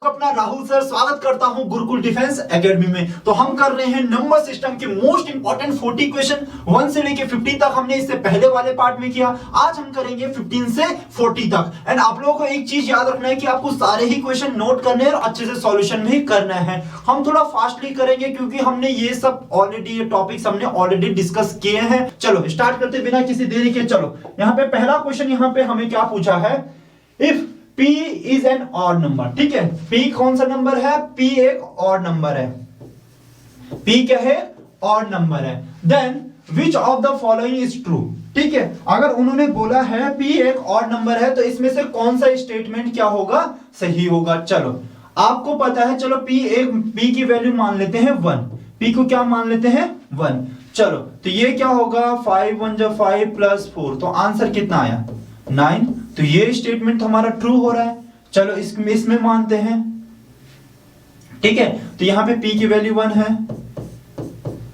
अपना राहुल सर स्वागत करता हूं गुरुकुल डिफेंस एकेडमी में। तो हम कर रहे हैं नंबर सिस्टम के मोस्ट इंपॉर्टेंट 40 क्वेश्चन 1 से लेके 50 तक। हमने इससे पहले वाले पार्ट में किया, आज हम करेंगे 15 से 40 तक। एंड आप लोगों को एक चीज याद रखना है कि आपको सारे ही क्वेश्चन नोट करने हैं और अच्छे से सॉल्यूशन भी करना है। हम थोड़ा फास्टली करेंगे क्योंकि हमने ये सब ऑलरेडी, ये टॉपिक्स हमने ऑलरेडी डिस्कस किए हैं। चलो स्टार्ट करते बिना किसी देरी के। चलो यहाँ पे पहला क्वेश्चन यहाँ पे हमें क्या पूछा है, if P is an odd number. ठीक है, P कौन सा नंबर है? P एक ऑड नंबर है। P क्या है? ऑड नंबर है। Then which of the following is true. ठीक है, अगर उन्होंने बोला है P एक ऑड नंबर है तो इसमें से कौन सा स्टेटमेंट क्या होगा? सही होगा। चलो आपको पता है, चलो P की वैल्यू मान लेते हैं 1। P को क्या मान लेते हैं? 1। चलो तो ये क्या होगा? 5 1 जा 5 प्लस 4, तो आंसर कितना आया? 9। तो ये स्टेटमेंट हमारा ट्रू हो रहा है। चलो इसमें मानते हैं। ठीक है, तो यहां पे P की वैल्यू 1 है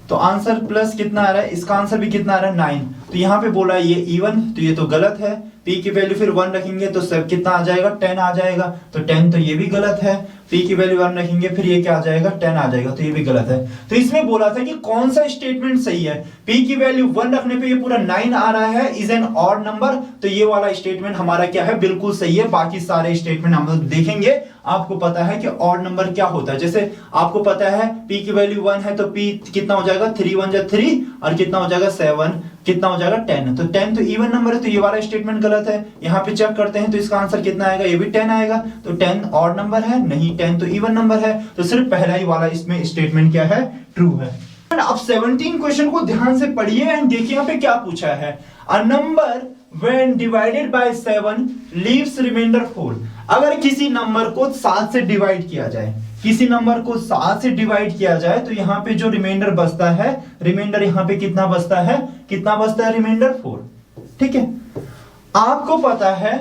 तो आंसर प्लस कितना आ रहा है? इसका आंसर भी कितना आ रहा है? 9। तो यहां पे बोला ये इवन, तो ये तो गलत है। P की वैल्यू फिर 1 रखेंगे तो सब कितना आ जाएगा? 10 आ जाएगा। तो 10 तो ये भी गलत है। P की वैल्यू 1 रखेंगे फिर ये क्या आ जाएगा? 10 आ जाएगा, तो ये भी गलत है। तो इसमें बोला था कि कौन सा स्टेटमेंट सही है। P की वैल्यू 1 रखने पे ये पूरा 9 आ रहा है, इज एन ऑड नंबर। तो ये वाला स्टेटमेंट हमारा क्या है? बिल्कुल सही है। बाकी सारे स्टेटमेंट हम देखेंगे। आपको पता है कि ऑड नंबर क्या होता है। जैसे आपको पता है P की वैल्यू 1 है तो P कितना हो जाएगा? 3 1 जा 3 और कितना हो जाएगा? 7, कितना हो जाएगा? 10। तो 10 तो इवन नंबर है, तो ये वाला स्टेटमेंट गलत है। यहाँ पे चेक करते हैं तो इसका आंसर कितना आएगा? ये भी 10 आएगा। तो 10 ऑड नंबर है नहीं, 10 तो इवन नंबर है। तो सिर्फ पहला ही वाला इसमें स्टेटमेंट क्या है? ट्रू है। अब 17 क्वेश्चन को ध्यान से पढ़िए एंड देखिए यहाँ पे क्या पूछा है। A number when divided by 7 leaves remainder 4। अगर किसी नंबर को 7 से डिवाइड किया जाए, किसी नंबर को 7 से डिवाइड किया जाए तो यहाँ पे जो रिमाइंडर बचता है, रिमाइंडर यहाँ पे कितना बचता है? कितना बचता है? रिमाइंडर 4। ठीक है, आपको पता है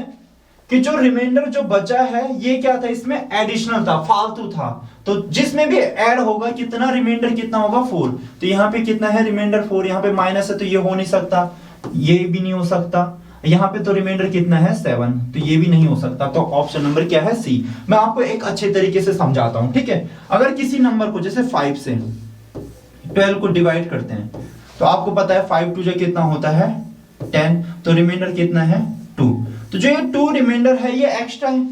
कि जो रिमाइंडर जो बचा है ये क्या था? इसमें एडिशनल था, फालतू था। तो जिसमें भी ऐड होगा कितना रिमाइंडर कितना होगा? 4। तो यहाँ पे कितना है? रिमाइंडर 4। यहाँ पे माइनस है तो ये हो नहीं सकता, ये भी नहीं हो सकता। यहाँ पे तो रिमाइंडर कितना है? 7, तो ये भी नहीं हो सकता। तो ऑप्शन नंबर क्या है? सी। मैं आपको एक अच्छे तरीके से समझाता हूं। ठीक है, अगर किसी नंबर को जैसे 5 से 12 को डिवाइड करते हैं तो आपको पता है 5 2 जा कितना होता है? 10। तो रिमाइंडर कितना है? 2। तो जो ये 2 रिमाइंडर है ये एक्स्ट्रा है।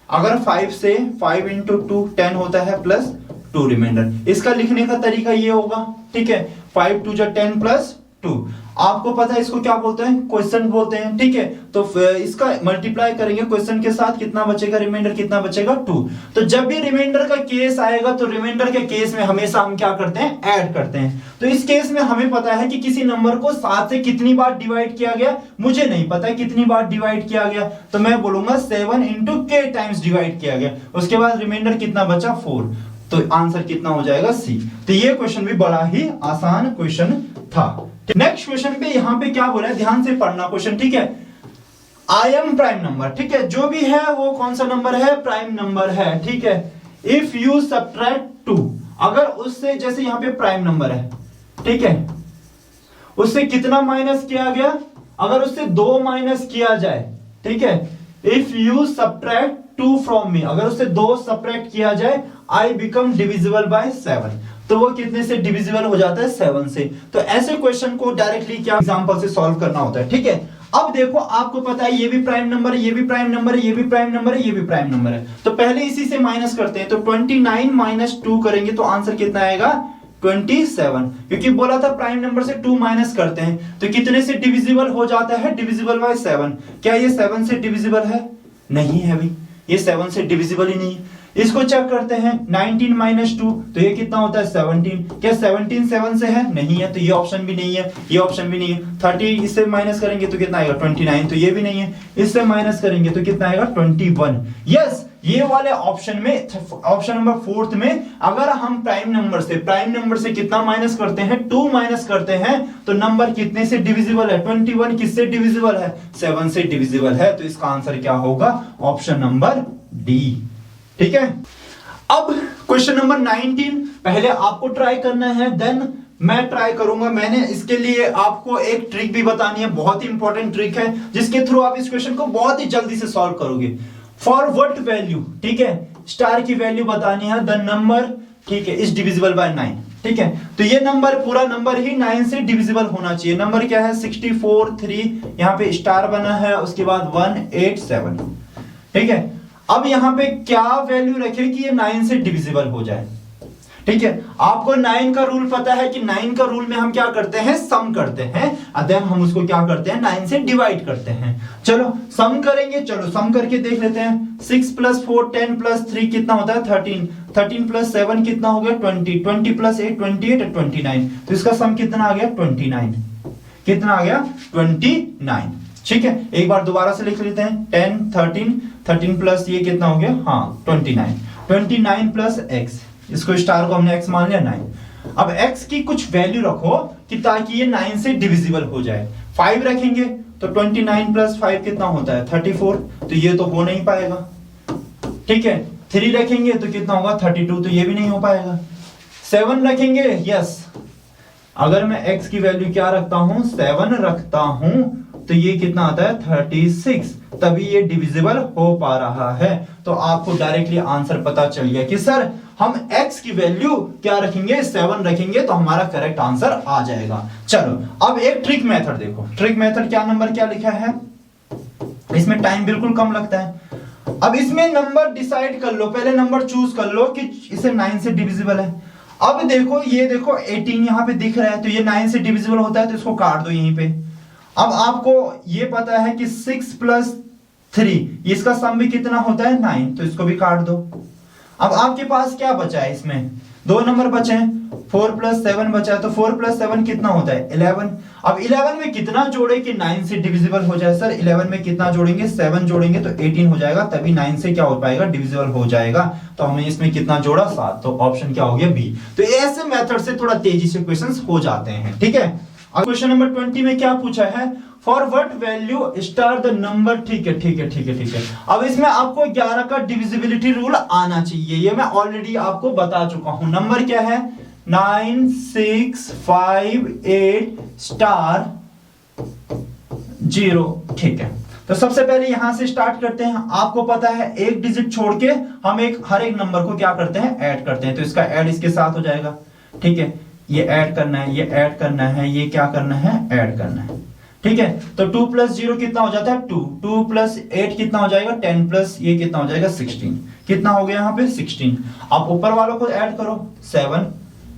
अगर 5 से 5 इंटू 2 10 होता है प्लस 2 रिमाइंडर। इसका लिखने का तरीका ये होगा। ठीक है, 5 2 जा 10 प्लस 2। आपको पता है इसको क्या बोलते हैं? क्वेश्चन बोलते हैं। ठीक है, तो इसका मल्टीप्लाई करेंगे क्वेश्चन के साथ, कितना बचेगा? रिमाइंडर कितना बचेगा? 2। तो जब भी रिमाइंडर का केस आएगा तो रिमाइंडर के केस में हमेशा हम क्या करते हैं? ऐड करते हैं। तो इस केस में हमें पता है कि किसी नंबर को 7 से कितनी बार डिवाइड किया गया, मुझे नहीं पता है कितनी बार डिवाइड किया गया, तो मैं बोलूंगा 7 इंटू k टाइम्स डिवाइड किया गया। उसके बाद रिमाइंडर कितना बचा? 4। तो आंसर कितना हो जाएगा? सी। तो ये क्वेश्चन भी बड़ा ही आसान क्वेश्चन था। नेक्स्ट क्वेश्चन पे यहाँ पे क्या बोला है, ध्यान से पढ़ना क्वेश्चन। ठीक है, आई एम प्राइम नंबर। ठीक है, जो भी है वो कौन सा नंबर है? प्राइम नंबर है। ठीक है, इफ यू सबट्रैक्ट 2, अगर उससे, जैसे यहाँ पे प्राइम नंबर है, ठीक है, उससे कितना माइनस किया गया? अगर उससे 2 माइनस किया जाए, ठीक है, if you subtract 2 from me, अगर उससे 2 सबट्रैक्ट किया जाए, आई बिकम डिविजिबल बाय 7, तो वो कितने से डिविजिबल हो जाता है? 7 से। तो ऐसे क्वेश्चन को डायरेक्टली क्या एग्जांपल से सॉल्व करना होता है। ठीक है, अब देखो आपको पता है ये भी प्राइम नंबर है, ये भी प्राइम नंबर है, ये भी प्राइम नंबर है, ये भी प्राइम नंबर है। तो पहले इसी से माइनस करते हैं। तो 29 माइनस 2 करेंगे तो आंसर कितना आएगा? 27। क्योंकि बोला था प्राइम नंबर से 2 माइनस करते हैं तो कितने से डिविजिबल हो जाता है? Divisible by 7। क्या ये 7 से डिविजिबल है? नहीं है भाई, ये 7 से डिविजिबल ही नहीं है। इसको चेक करते हैं, 19 माइनस 2, तो ये कितना होता है? 17। क्या 17 7 से है? नहीं है, तो ये ऑप्शन भी नहीं है, ये ऑप्शन भी नहीं है। 30 इससे माइनस करेंगे तो कितना आएगा? 29, तो ये भी नहीं है। इससे माइनस करेंगे तो कितना आएगा? 21। यस, ये वाले ऑप्शन में, ऑप्शन नंबर 4 में, अगर हम प्राइम नंबर से कितना माइनस करते हैं? 2 माइनस करते हैं तो नंबर कितने से डिविजिबल है? 21 किससे डिविजिबल है? 7 से डिविजिबल है। तो इसका आंसर क्या होगा? Option number D. ठीक है, अब क्वेश्चन नंबर 19 पहले आपको ट्राई करना है, देन मैं ट्राई करूंगा। मैंने इसके लिए आपको एक ट्रिक भी बतानी है, बहुत ही इंपॉर्टेंट ट्रिक है जिसके थ्रू आप इस क्वेश्चन को बहुत ही जल्दी से सॉल्व करोगे। फॉर व्हाट वैल्यू, ठीक है, स्टार की वैल्यू बतानी है द नंबर, ठीक है, इज डिविजिबल बाय 9, ठीक है। तो ये नंबर पूरा नंबर ही 9 से डिविजिबल होना चाहिए। नंबर क्या है 64, 3 यहाँ पे स्टार बना है, उसके बाद 187, ठीक है। अब यहाँ पे क्या वैल्यू रखे कि ये 9 से डिविजिबल हो जाए, ठीक है। आपको 9 का रूल पता है कि 9 का रूल में हम क्या करते हैं, सम करते हैं, देन हम उसको क्या करते हैं 9 से डिवाइड करते हैं। चलो सम करेंगे, चलो सम करके देख लेते हैं। 6 + 4 10 + 3 कितना होता है 13, 13 + 7 कितना हो गया 20, 20 + 8 28 29, तो इसका सम कितना आ गया 29, कितना आ गया 29, ठीक है। एक बार दोबारा से लिख लेते हैं 10 13 13 प्लस ये कितना हो गया, हाँ 29, 29 प्लस x, इसको स्टार को हमने x मान लिया 9। अब x की कुछ वैल्यू रखो कि ताकि ये 9 से डिविजिबल हो जाए। 5 रखेंगे तो 29 + 5 कितना होता है 34, तो ये तो हो नहीं पाएगा, ठीक है। 3 रखेंगे तो कितना होगा 32, तो ये भी नहीं हो पाएगा। 7 रखेंगे, यस, अगर मैं x की वैल्यू क्या रखता हूं 7 रखता हूं तो ये कितना आता है 36, तभी ये डिविजिबल हो पा रहा है। तो आपको डायरेक्टली आंसर पता चल गया कि सर हम x की वैल्यू क्या रखेंगे 7 रखेंगे तो हमारा करेक्ट आंसर आ जाएगा। चलो अब एक ट्रिक मेथड देखो, ट्रिक मेथड क्या नंबर क्या लिखा है, इसमें टाइम बिल्कुल कम लगता है। अब इसमें नंबर डिसाइड कर लो, पहले नंबर चूज कर लो कि इसे 9 से डिविजिबल है। अब देखो ये देखो 18 यहां पे दिख रहा है, तो ये 9 से डिविजिबल होता है तो इसको काट दो यहीं पे। अब आपको ये पता है कि 6 + 3 इसका सम भी कितना होता है 9, तो इसको भी काट दो। अब आपके पास क्या बचा है, इसमें 2 नंबर बचे हैं, 4 + 7 बचा है, तो 4 + 7 कितना होता है 11। अब 11 में कितना जोड़े कि 9 से डिविजिबल हो जाए, सर 11 में कितना जोड़ेंगे 7 जोड़ेंगे तो 18 हो जाएगा, तभी 9 से क्या हो पाएगा डिविजिबल हो जाएगा। तो हमें इसमें कितना जोड़ा 7, तो ऑप्शन क्या हो गया बी। तो ऐसे मेथड से थोड़ा तेजी से क्वेश्चंस हो जाते हैं, ठीक है। अब क्वेश्चन नंबर 20 में क्या पूछा है, for what value star the number, ठीक है ठीक है ठीक है ठीक है। अब इसमें आपको 11 का डिविजिबिलिटी रूल आना चाहिए, ये मैं ऑलरेडी आपको बता चुका हूं। नंबर क्या है 9 6 5 8 स्टार 0, ठीक है। तो सबसे पहले यहां से स्टार्ट करते हैं। आपको पता है एक डिजिट छोड़ के हम हर एक नंबर को क्या करते हैं ऐड करते हैं, तो इसका ऐड इसके साथ हो जाएगा, ठीक है। ये ऐड करना है, ये ऐड करना है, ये क्या करना है ऐड करना है, ठीक है। तो 2 + 0 कितना हो जाता है 2, 2 + 8 कितना हो जाएगा 10 प्लस ये कितना हो जाएगा 16, कितना हो गया यहाँ पे 16। आप ऊपर वालों को ऐड करो 7,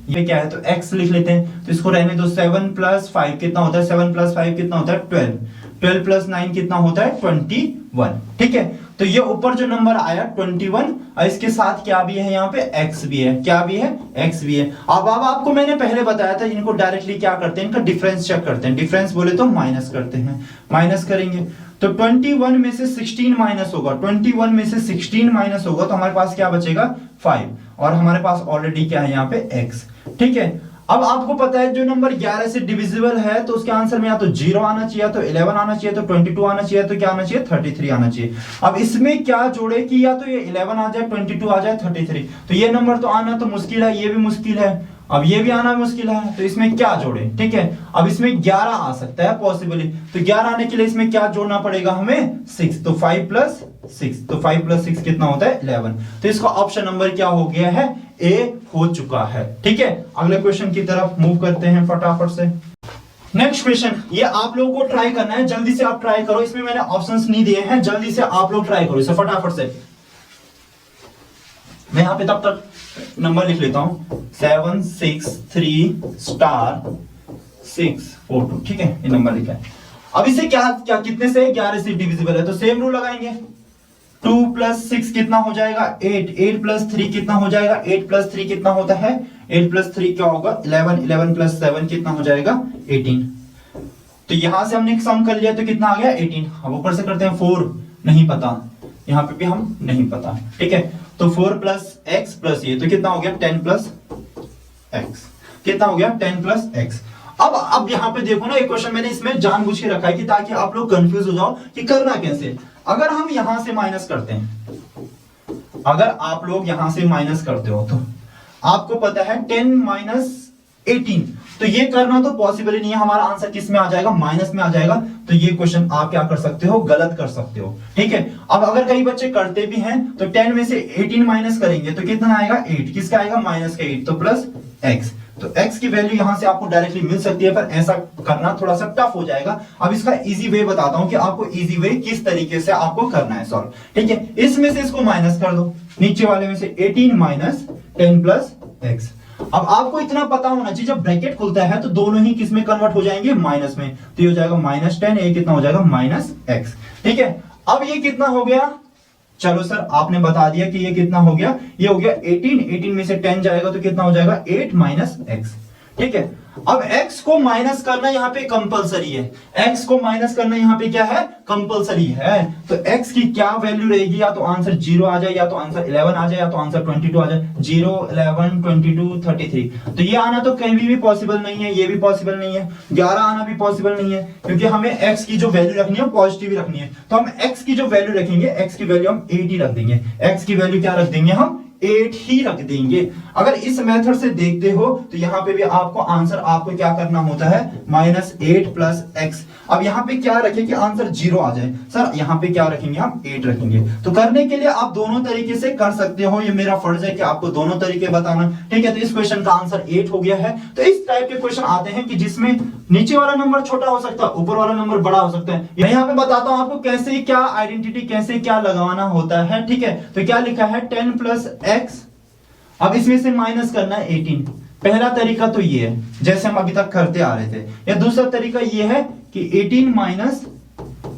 ये क्या है तो x लिख लेते हैं, तो इसको रहने दो। 7 + 5 कितना होता है 7 + 5 कितना होता है 12, 12 + 9 कितना होता है 21, ठीक है। तो ये ऊपर जो नंबर आया 21 और इसके साथ क्या भी है यहाँ पे x भी है, क्या भी है x भी है। अब आपको मैंने पहले बताया था इनको डायरेक्टली क्या करते हैं, इनका डिफरेंस चेक करते हैं। डिफरेंस बोले तो माइनस करते हैं, माइनस करेंगे तो 21 में से 16 माइनस होगा, 21 में से 16 माइनस होगा तो हमारे पास क्या बचेगा 5, और हमारे पास ऑलरेडी क्या है यहाँ पे x, ठीक है। अब आपको पता है जो नंबर 11 से डिविजिबल है तो उसके आंसर में या तो 0 आना चाहिए, तो 11 आना चाहिए, तो 22 आना चाहिए, तो क्या आना चाहिए 33 आना चाहिए। अब इसमें क्या जोड़े कि या तो ये 11 आ जाए, 22 आ जाए, 33, तो ये नंबर तो आना तो मुश्किल है, ये भी मुश्किल है, अब ये भी आना मुश्किल है, तो इसमें क्या जोड़े, ठीक है। अब इसमें 11 आ सकता है पॉसिबली, तो 11 आने के लिए इसमें क्या जोड़ना पड़ेगा हमें 6, तो 5 + 6, तो 5 + 6 कितना होता है 11। तो इसका ऑप्शन नंबर क्या हो गया है ए हो चुका है, ठीक है। अगले क्वेश्चन की तरफ मूव करते हैं फटाफट से। नेक्स्ट क्वेश्चन, ये आप लोगों को ट्राई करना है, जल्दी से आप ट्राई करो, इसमें मैंने ऑप्शंस नहीं दिए हैं, जल्दी से आप लोग ट्राई करो इसे फटाफट से। मैं यहां पे तब तक नंबर लिख लेता हूं 7 6 3 स्टार 6 4 2, ठीक है, ये नंबर लिखा है। अब इसे क्या क्या कितने से 11 से डिविजिबल है, तो सेम रूल लगाएंगे। 2 + 6 कितना हो जाएगा 8, 8 + 3 कितना हो जाएगा 8 + 3 कितना होता है 8 + 3 क्या होगा 11, 11 + 7 कितना हो जाएगा 18। तो यहां से हमने सम कर लिया तो कितना आ गया 18। अब ऊपर से करते हैं 4, नहीं पता, यहां पे भी हम नहीं पता, ठीक है। तो 4 + x + ये तो कितना हो गया 10 + x, कितना हो गया 10 + x। अब यहां पे देखो ना, एक क्वेश्चन मैंने इसमें जानबूझ के रखा है कि ताकि आप लोग कंफ्यूज हो जाओ कि करना कैसे। अगर हम यहां से माइनस करते हैं, अगर आप लोग यहां से माइनस करते हो तो आपको पता है 10 - 18। तो ये करना तो पॉसिबल ही नहीं है, हमारा आंसर किस में आ जाएगा, माइनस में आ जाएगा। तो ये क्वेश्चन आप क्या कर सकते हो, गलत कर सकते हो। ठीक है, अब अगर कई बच्चे करते भी हैं तो 10 में से 18 माइनस करेंगे तो कितना आएगा, 8। किसका आएगा, माइनस का 8, तो प्लस x। तो x की वैल्यू यहां से आपको डायरेक्टली मिल सकती है, पर ऐसा करना थोड़ा सा टफ हो जाएगा। अब इसका इजी वे बताता हूं कि आपको इजी वे किस तरीके से आपको करना है सॉल्व। ठीक है, इसमें से इसको माइनस कर दो, नीचे वाले में से 18 माइनस 10 प्लस x। अब आपको इतना पता होना चाहिए, जब ब्रैकेट खुलता है तो दोनों ही किस में कन्वर्ट हो जाएंगे, माइनस में। तो ये हो जाएगा -10, ये कितना हो जाएगा, -x। ठीक है, अब ये कितना हो गया, चलो सर आपने बता दिया कि ये कितना हो गया, ये हो गया 18 में से 10 जाएगा तो कितना हो जाएगा, 8 माइनस x। ठीक है, अब x को माइनस करना यहाँ पे कंपलसरी है, x को माइनस करना यहाँ पे क्या है, कंपलसरी है। तो x की क्या वैल्यू रहेगी, या तो आंसर 0 आ जाए, या तो आंसर 11 आ जाए, या तो आंसर 22 आ जाए। 0, 11, 22, 33। तो ये आना तो कहीं भी पॉसिबल नहीं है, ये भी पॉसिबल नहीं है, 11 आना भी पॉसिबल नहीं है, क्योंकि हमें x की जो वैल्यू रखनी है पॉजिटिव रखनी है। तो हम x की जो वैल्यू रखेंगे, x की वैल्यू हम 8 ही रख देंगे, x की वैल्यू क्या रख देंगे, हम 8 ही रख देंगे। अगर इस मेथड से देखते हो तो यहां पे भी आपको आंसर आपको क्या करना होता है, -8 प्लस x। अब यहां पे क्या रखें कि आंसर 0 आ जाए, सर यहां पे क्या रखेंगे, हम 8 रखेंगे। तो करने के लिए आप दोनों तरीके से कर सकते हो, ये मेरा फर्ज है कि आपको दोनों तरीके बताना। ठीक है, तो इस क्वेश्चन का आंसर 8 हो गया है। तो इस टाइप के क्वेश्चन आते हैं कि जिसमें नीचे वाला नंबर छोटा हो सकता है, ऊपर वाला नंबर बड़ा हो सकता है। मैं यहां पे बताता हूं आपको कैसे क्या आइडेंटिटी, कैसे क्या लगाना होता है। ठीक है, तो क्या लिखा है, 10 प्लस x। अब इसमें से माइनस करना है 18। पहला तरीका तो ये है, जैसे हम अभी तक करते आ रहे थे। या दूसरा तरीका ये है कि 18 माइनस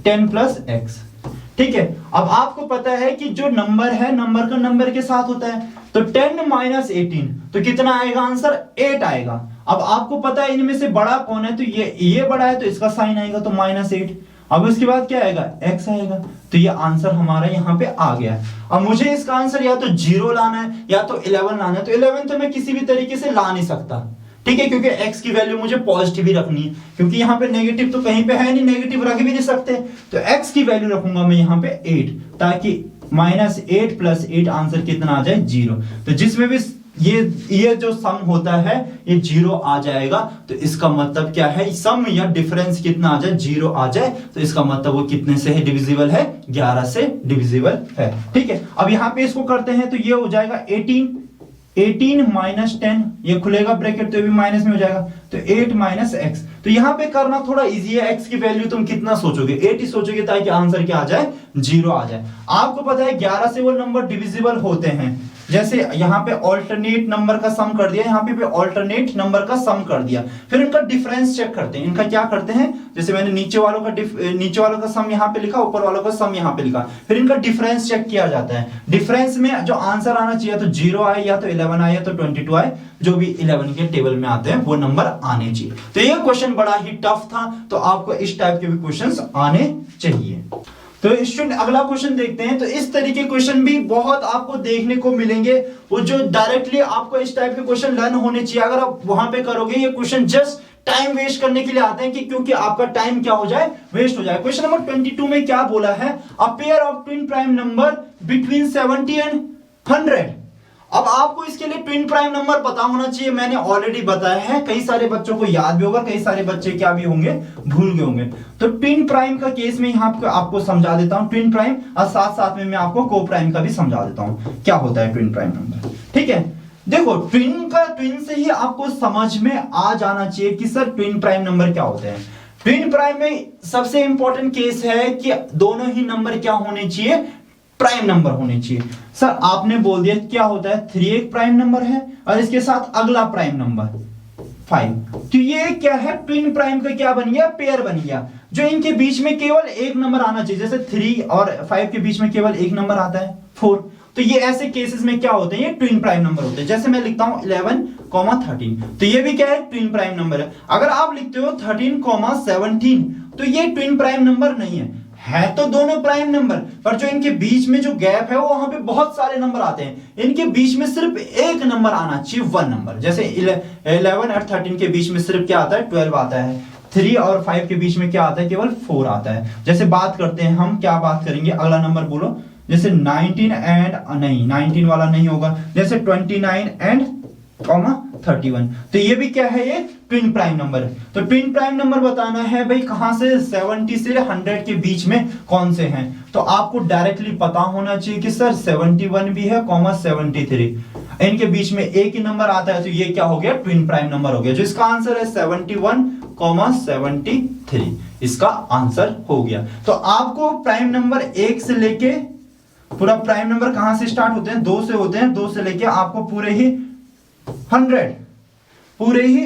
10 प्लस x। ठीक है, अब आपको पता है कि जो नंबर है, नंबर का नंबर के साथ होता है। तो 10 माइनस 18 तो कितना आएगा, आंसर 8 आएगा। अब आपको पता है इनमें से बड़ा कौन है, तो ये बड़ा है तो इसका साइन आएगा, तो -8। अब उसके बाद क्या आएगा, x आएगा। तो ये आंसर हमारा यहाँ पे आ गया। अब मुझे इसका आंसर या तो 0 लाना है या तो 11 लाना है। तो 11 तो मैं किसी भी तरीके से ला नहीं सकता, ठीक है, क्योंकि x की वैल्यू मुझे पॉजिटिव ही रखनी है, क्योंकि यहाँ पे नेगेटिव तो कहीं पे है नहीं, नेगेटिव रख भी नहीं सकते। तो x की वैल्यू रखूंगा मैं यहाँ पे 8, ताकि -8 प्लस 8 आंसर कितना आ जाए, 0। तो जिसमें भी ये जो सम होता है ये 0 आ जाएगा। तो इसका मतलब क्या है, सम या डिफरेंस कितना आ जाए, 0 आ जाए। तो इसका मतलब वो कितने से है डिविजिबल है, 11 से डिविजिबल है। ठीक है, अब यहां पे इसको करते हैं तो ये हो जाएगा 18 माइनस 10, ये खुलेगा ब्रैकेट तो ये भी माइनस में हो जाएगा। तो 8 माइनस x। तो यहां पे करना थोड़ा इजी है। x की वैल्यू तुम कितना सोचोगे, 8 ही सोचोगे, ताकि आंसर क्या आ जाए, 0 आ जाए। आपको पता है 11 से वो नंबर डिविजिबल होते हैं। जैसे यहाँ पे ऑल्टरनेट नंबर का सम कर दिया, यहाँ पे ऑल्टरनेट नंबर का सम कर दिया, फिर इनका डिफरेंस चेक करते हैं। इनका क्या करते हैं, जैसे मैंने नीचे वालों का सम यहाँ पे लिखा, ऊपर वालों का सम यहाँ पे लिखा, फिर इनका डिफरेंस चेक किया जाता है। डिफरेंस में जो आंसर आना चाहिए, तो 0 आए, या तो 11 आए, या तो 22 आए, जो भी 11 के टेबल में आते हैं वो नंबर आने चाहिए। तो ये क्वेश्चन बड़ा ही टफ था, तो आपको इस टाइप के भी क्वेश्चंस आने चाहिए। तो स्टूडेंट अगला क्वेश्चन देखते हैं। तो इस तरीके क्वेश्चन भी बहुत आपको देखने को मिलेंगे, वो जो डायरेक्टली आपको इस टाइप के क्वेश्चन लर्न होने चाहिए। अगर आप वहां पे करोगे, ये क्वेश्चन जस्ट टाइम वेस्ट करने के लिए आते हैं, कि क्योंकि आपका टाइम क्या हो जाए, वेस्ट हो जाए। क्वेश्चन नंबर 22 में क्या बोला है, a pair of twin prime number between 70 and 100। अब आपको इसके लिए ट्विन प्राइम नंबर पता होना चाहिए। मैंने ऑलरेडी बताया है, कई सारे बच्चों को याद भी होगा, कई सारे बच्चे क्या भी होंगे, भूल गए होंगे। तो ट्विन प्राइम का केस में यहाँ आपको समझा देता हूं ट्विन प्राइम, और साथ साथ में मैं आपको को प्राइम का भी समझा देता हूं क्या होता है ट्विन प्राइम नंबर। ठीक है, देखो ट्विन से ही आपको समझ में आ जाना चाहिए कि सर ट्विन प्राइम नंबर क्या होते हैं। ट्विन प्राइम में सबसे इंपॉर्टेंट केस है कि दोनों ही नंबर क्या होने चाहिए, प्राइम नंबर होने चाहिए। सर आपने बोल दिया क्या होता है, 3 एक प्राइम नंबर है, और इसके साथ अगला प्राइम नंबर 5। तो ये क्या है, ट्विन प्राइम का क्या बन गया, पेयर बन गया, जो इनके बीच में केवल एक नंबर आना चाहिए। जैसे 3 और 5 के बीच में केवल एक नंबर आता है, 4। तो ये ऐसे केसेस में क्या होते हैं, ये ट्विन प्राइम नंबर होते हैं। जैसे मैं लिखता हूं 11,13, तो ये भी क्या है, ट्विन प्राइम नंबर है। अगर आप लिखते हो 13,17, तो ये ट्विन प्राइम नंबर नहीं है तो दोनों प्राइम नंबर, पर जो इनके बीच में जो गैप है वो वहां पे बहुत सारे नंबर आते हैं। इनके बीच में सिर्फ एक नंबर आना चाहिए, 1 नंबर। जैसे 11 और 13 के बीच में सिर्फ क्या आता है, 12 आता है। 3 और 5 के बीच में क्या आता है, केवल 4 आता है। जैसे बात करते हैं हम, क्या बात करेंगे, अगला नंबर बोलो। जैसे 19 वाला नहीं होगा, जैसे 29 एंड 31। तो ये भी क्या है, ये ट्विन प्राइम नंबर है। तो ट्विन प्राइम नंबर बताना है भाई कहां से, 70 से 100 के बीच में कौन से हैं। तो आपको डायरेक्टली पता होना चाहिए कि सर 71 भी है 73, इनके बीच में एक ही नंबर आता है, तो ये क्या हो गया, ट्विन प्राइम नंबर हो गया। जो इसका आंसर है 71,73, इसका आंसर हो गया। तो आपको प्राइम नंबर 1 से लेके पूरा प्राइम नंबर कहां से स्टार्ट होते हैं, 2 से होते हैं, 2 से लेके आपको पूरे ही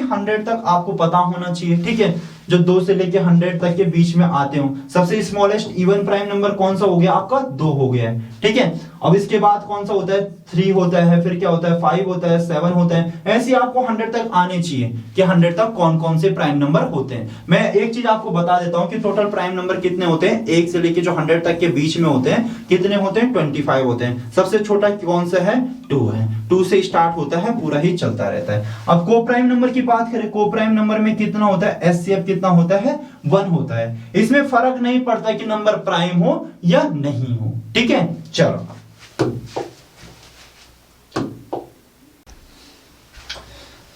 100 तक आपको पता होना चाहिए, ठीक है। जो 2 से लेके 100 तक के बीच में आते हो। सबसे स्मॉलेस्ट इवन प्राइम नंबर कौन सा हो गया आपका, 2 हो गया है, ठीक है। अब इसके बाद कौन सा होता है, 3 होता है, फिर क्या होता है, 5 होता है, 7 होता है। ऐसे आपको 100 तक आने चाहिए कि 100 तक कौन कौन से प्राइम नंबर होते हैं। मैं एक चीज आपको बता देता हूं कि टोटल प्राइम नंबर कितने होते हैं, 1 से लेके जो 100 तक के बीच में होते हैं, कितने होते हैं, 25 होते हैं। सबसे छोटा कौन सा है, 2 है। 2 से स्टार्ट होता है, पूरा ही चलता रहता है। अब को प्राइम नंबर की बात करें, को प्राइम नंबर में कितना होता है, एचसीएफ कितना होता है, 1 होता है। इसमें फर्क नहीं पड़ता कि नंबर प्राइम हो या नहीं हो, ठीक है। चलो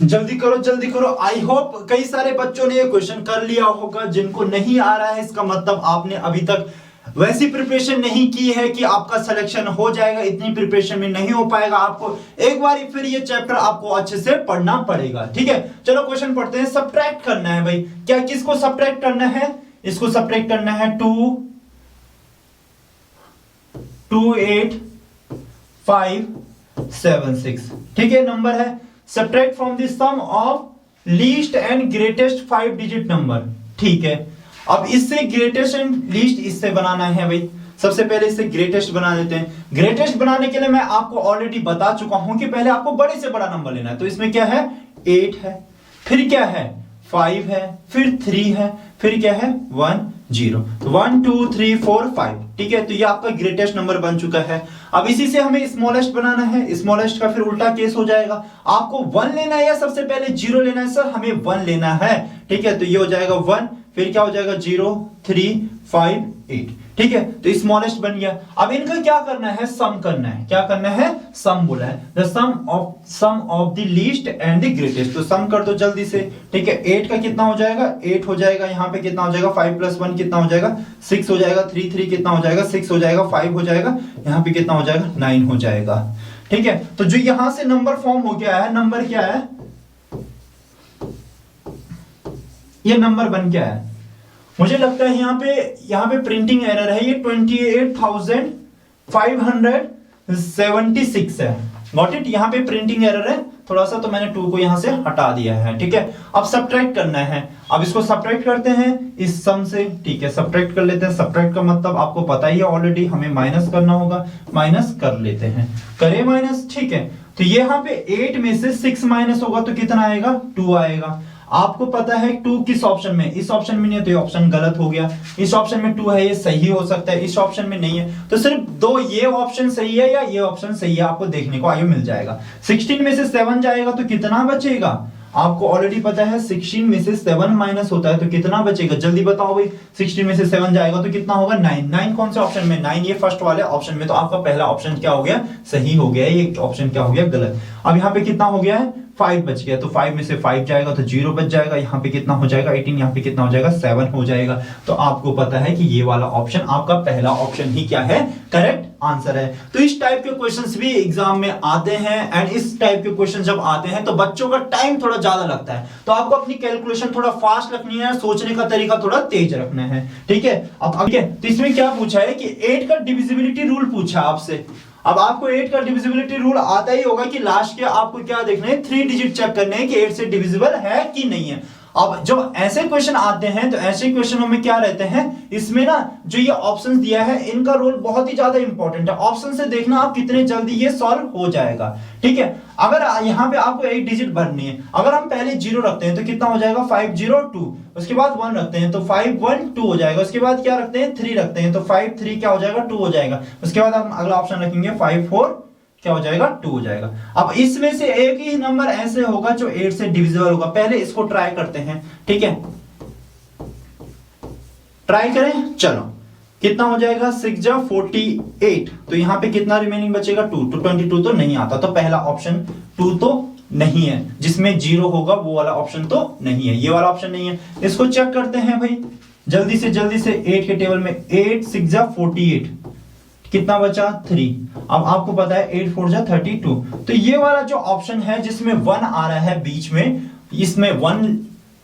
जल्दी करो जल्दी करो। आई होप कई सारे बच्चों ने ये क्वेश्चन कर लिया होगा। जिनको नहीं आ रहा है, इसका मतलब आपने अभी तक वैसी प्रिपरेशन नहीं की है कि आपका सिलेक्शन हो जाएगा। इतनी प्रिपरेशन में नहीं हो पाएगा, आपको एक बार फिर ये चैप्टर आपको अच्छे से पढ़ना पड़ेगा, ठीक है। चलो क्वेश्चन पढ़ते हैं। सब्ट्रैक्ट करना है भाई, क्या किसको सब्ट्रैक्ट करना है, इसको सब्ट्रैक्ट करना है 228,576, ठीक है। नंबर है subtract from the sum of least and greatest 5 digit number, ठीक है। अब इससे ग्रेटेस्ट एंड लीस्ट इससे बनाना है भाई। सबसे पहले इससे ग्रेटेस्ट बना देते हैं। ग्रेटेस्ट बनाने के लिए मैं आपको ऑलरेडी बता चुका हूं कि पहले आपको बड़े से बड़ा नंबर लेना है। तो इसमें क्या है, 8 है, फिर क्या है, 5 है, फिर 3 है, फिर क्या है, 1 0। तो 1 2 3 4 5, ठीक है। तो ये आपका ग्रेटेस्ट नंबर बन चुका है। अब इसी से हमें स्मॉलेस्ट बनाना है। स्मॉलेस्ट का फिर उल्टा केस हो जाएगा, आपको 1 लेना है या सबसे पहले 0 लेना है, सर हमें 1 लेना है, ठीक है। तो ये हो जाएगा 1, फिर क्या हो जाएगा 0 3 5 8, ठीक है। तो स्मॉलेस्ट बन गया। अब इनका क्या करना है, सम करना है। क्या करना है, सम बोला है, the sum of the least and the greatest. तो सम कर दो जल्दी से, ठीक है। 8 का कितना हो जाएगा, 8 हो जाएगा। यहाँ पे कितना हो जाएगा, 5 + 1 कितना हो जाएगा, 6 हो जाएगा। 3 3 कितना हो जाएगा, 6 हो जाएगा। 5 हो जाएगा, यहाँ पे कितना हो जाएगा, 9 हो जाएगा, ठीक है। तो जो यहां से नंबर फॉर्म हो गया है, नंबर क्या है, ये नंबर बन क्या है, मुझे लगता है यहाँ पे प्रिंटिंग एरर है। ये 28,576 है। नॉट इट, यहाँ पे प्रिंटिंग एरर है थोड़ा सा, तो मैंने 2 को यहां से हटा दिया है, ठीक है। अब सब्ट्रैक्ट करना है। अब इसको सब्ट्रैक्ट करते हैं इस सम से, ठीक है। सब्ट्रैक्ट कर लेते हैं। सब्ट्रैक्ट का मतलब आपको पता ही है ऑलरेडी, हमें माइनस करना होगा। माइनस कर लेते हैं, करें माइनस, ठीक है। तो यहाँ पे 8 में से 6 माइनस होगा तो कितना आएगा, 2 आएगा। आपको पता है 2 किस ऑप्शन में, इस ऑप्शन में नहीं है, तो ये ऑप्शन गलत हो गया। इस ऑप्शन में 2 है, ये सही हो सकता है, इस ऑप्शन में नहीं है। तो सिर्फ 2, ये ऑप्शन सही है या ये ऑप्शन सही है, आपको देखने को आयु मिल जाएगा। 16 में से 7 जाएगा तो कितना बचेगा, आपको ऑलरेडी पता है 16 में से 7 माइनस होता है तो कितना बचेगा, जल्दी बताओ भाई। 16 में से 7 जाएगा तो कितना होगा, 9। 9 कौन से ऑप्शन में, 9 ये फर्स्ट वाले ऑप्शन में। तो आपका पहला ऑप्शन क्या हो गया, सही हो गया, ये ऑप्शन क्या हो गया, गलत। अब यहाँ पे कितना हो गया है, 5 बच गया। तो 5 में से 5 जाएगा तो 0 बच जाएगा। यहाँ पे कितना हो जाएगा, 18। यहाँ पे कितना हो जाएगा, 7 हो जाएगा। तो आपको पता है कि ये वाला ऑप्शन आपका पहला ऑप्शन ही क्या है, करेक्ट आंसर है। तो इस टाइप के क्वेश्चंस भी एग्जाम में आते हैं, एंड इस टाइप के क्वेश्चन जब आते हैं तो बच्चों का टाइम थोड़ा ज्यादा लगता है। तो आपको अपनी कैलकुलेशन थोड़ा फास्ट रखनी है, सोचने का तरीका थोड़ा तेज रखना है, ठीक है। अब ठीक है, तो इसमें क्या पूछा है कि 8 का डिविजिबिलिटी रूल पूछा आपसे। अब आपको 8 का डिविजिबिलिटी रूल आता ही होगा कि लास्ट के आपको क्या देखना है, 3 डिजिट चेक करने हैं कि 8 से डिविजिबल है कि नहीं है। अब जब ऐसे क्वेश्चन आते हैं तो ऐसे क्वेश्चनों में क्या रहते हैं, इसमें ना जो ये ऑप्शंस दिया है इनका रोल बहुत ही ज्यादा इंपॉर्टेंट है। ऑप्शन से देखना आप कितने जल्दी ये सॉल्व हो जाएगा, ठीक है। अगर यहाँ पे आपको 8 डिजिट भरनी है, अगर हम पहले 0 रखते हैं तो कितना हो जाएगा, 5 0 2। उसके बाद 1 रखते हैं तो 5 1 2 हो जाएगा। उसके बाद क्या रखते हैं, 3 रखते हैं तो 5 3 क्या हो जाएगा, 2 हो जाएगा। उसके बाद हम अगला ऑप्शन रखेंगे 5 4 क्या हो जाएगा, 2 हो जाएगा। अब इसमें से एक ही नंबर ऐसे होगा जो 8 से डिविजिबल होगा। पहले इसको ट्राई करते हैं, ठीक है। ट्राई करें, चलो कितना हो जाएगा, 6 जा 48। तो यहां पे कितना रिमेनिंग बचेगा, 2। तो 22 तो नहीं आता, तो पहला ऑप्शन 2 तो नहीं है, जिसमें 0 होगा वो वाला ऑप्शन तो नहीं है, ये वाला ऑप्शन नहीं है। इसको चेक करते हैं भाई जल्दी से 8 के टेबल में। 8 6 जा 48, कितना बचा 3। अब आपको पता है 8 4 जा 32, तो ये वाला जो ऑप्शन है जिसमें 1 आ रहा है बीच में, इसमें 1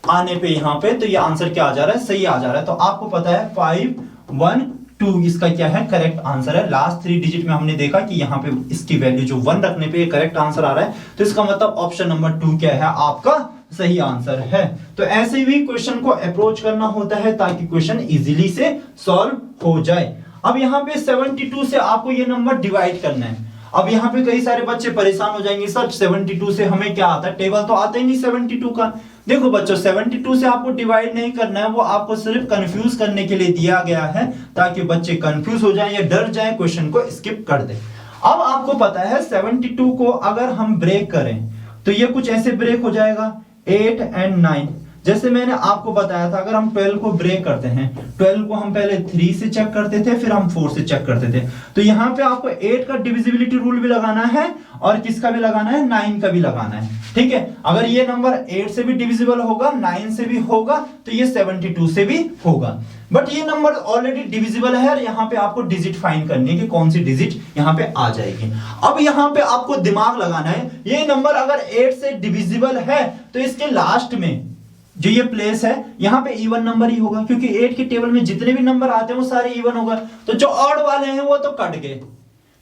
आने पे यहाँ पे, तो ये आंसर क्या आ जा रहा है, सही आ जा रहा है। तो आपको पता है 5 1 2 इसका क्या है, करेक्ट आंसर है। लास्ट 3 डिजिट में हमने देखा कि यहाँ पे इसकी वैल्यू जो 1 रखने पे करेक्ट आंसर आ रहा है, तो इसका मतलब ऑप्शन नंबर 2 क्या है, आपका सही आंसर है। तो ऐसे भी क्वेश्चन को अप्रोच करना होता है ताकि क्वेश्चन इजीली से सॉल्व हो जाए। अब यहाँ पे 72 से आपको ये नंबर डिवाइड करना है। अब यहाँ पे कई सारे बच्चे परेशान हो जाएंगे, सर 72 से हमें क्या आता है, टेबल तो आता ही नहीं 72 का। देखो बच्चों 72 से आपको डिवाइड नहीं करना है, वो आपको सिर्फ कंफ्यूज करने के लिए दिया गया है ताकि बच्चे कंफ्यूज हो जाएं या डर जाएं, क्वेश्चन को स्किप कर दें। अब आपको पता है 72 को अगर हम ब्रेक करें तो ये कुछ ऐसे ब्रेक हो जाएगा 8 और 9। जैसे मैंने आपको बताया था अगर हम 12 को ब्रेक करते हैं, 12 को हम पहले 3 से चेक करते थे, फिर हम 4 से चेक करते थे। तो यहाँ पे आपको 8 का डिविजिबिलिटी रूल भी लगाना है और किसका भी लगाना है, 9 का भी लगाना है। ठीक है, अगर ये नंबर 8 से भी डिविजिबल होगा, 9 से भी होगा, तो ये 72 से भी होगा। बट ये नंबर ऑलरेडी डिविजिबल है और यहाँ पे आपको डिजिट फाइंड करनी है कि कौन सी डिजिट यहाँ पे आ जाएगी। अब यहाँ पे आपको दिमाग लगाना है, ये नंबर अगर 8 से डिविजिबल है तो इसके लास्ट में जो ये प्लेस है यहाँ पे इवन नंबर ही होगा, क्योंकि 8 के टेबल में जितने भी नंबर आते हैं वो सारे इवन होगा। तो जो ऑड वाले हैं वो तो कट गए,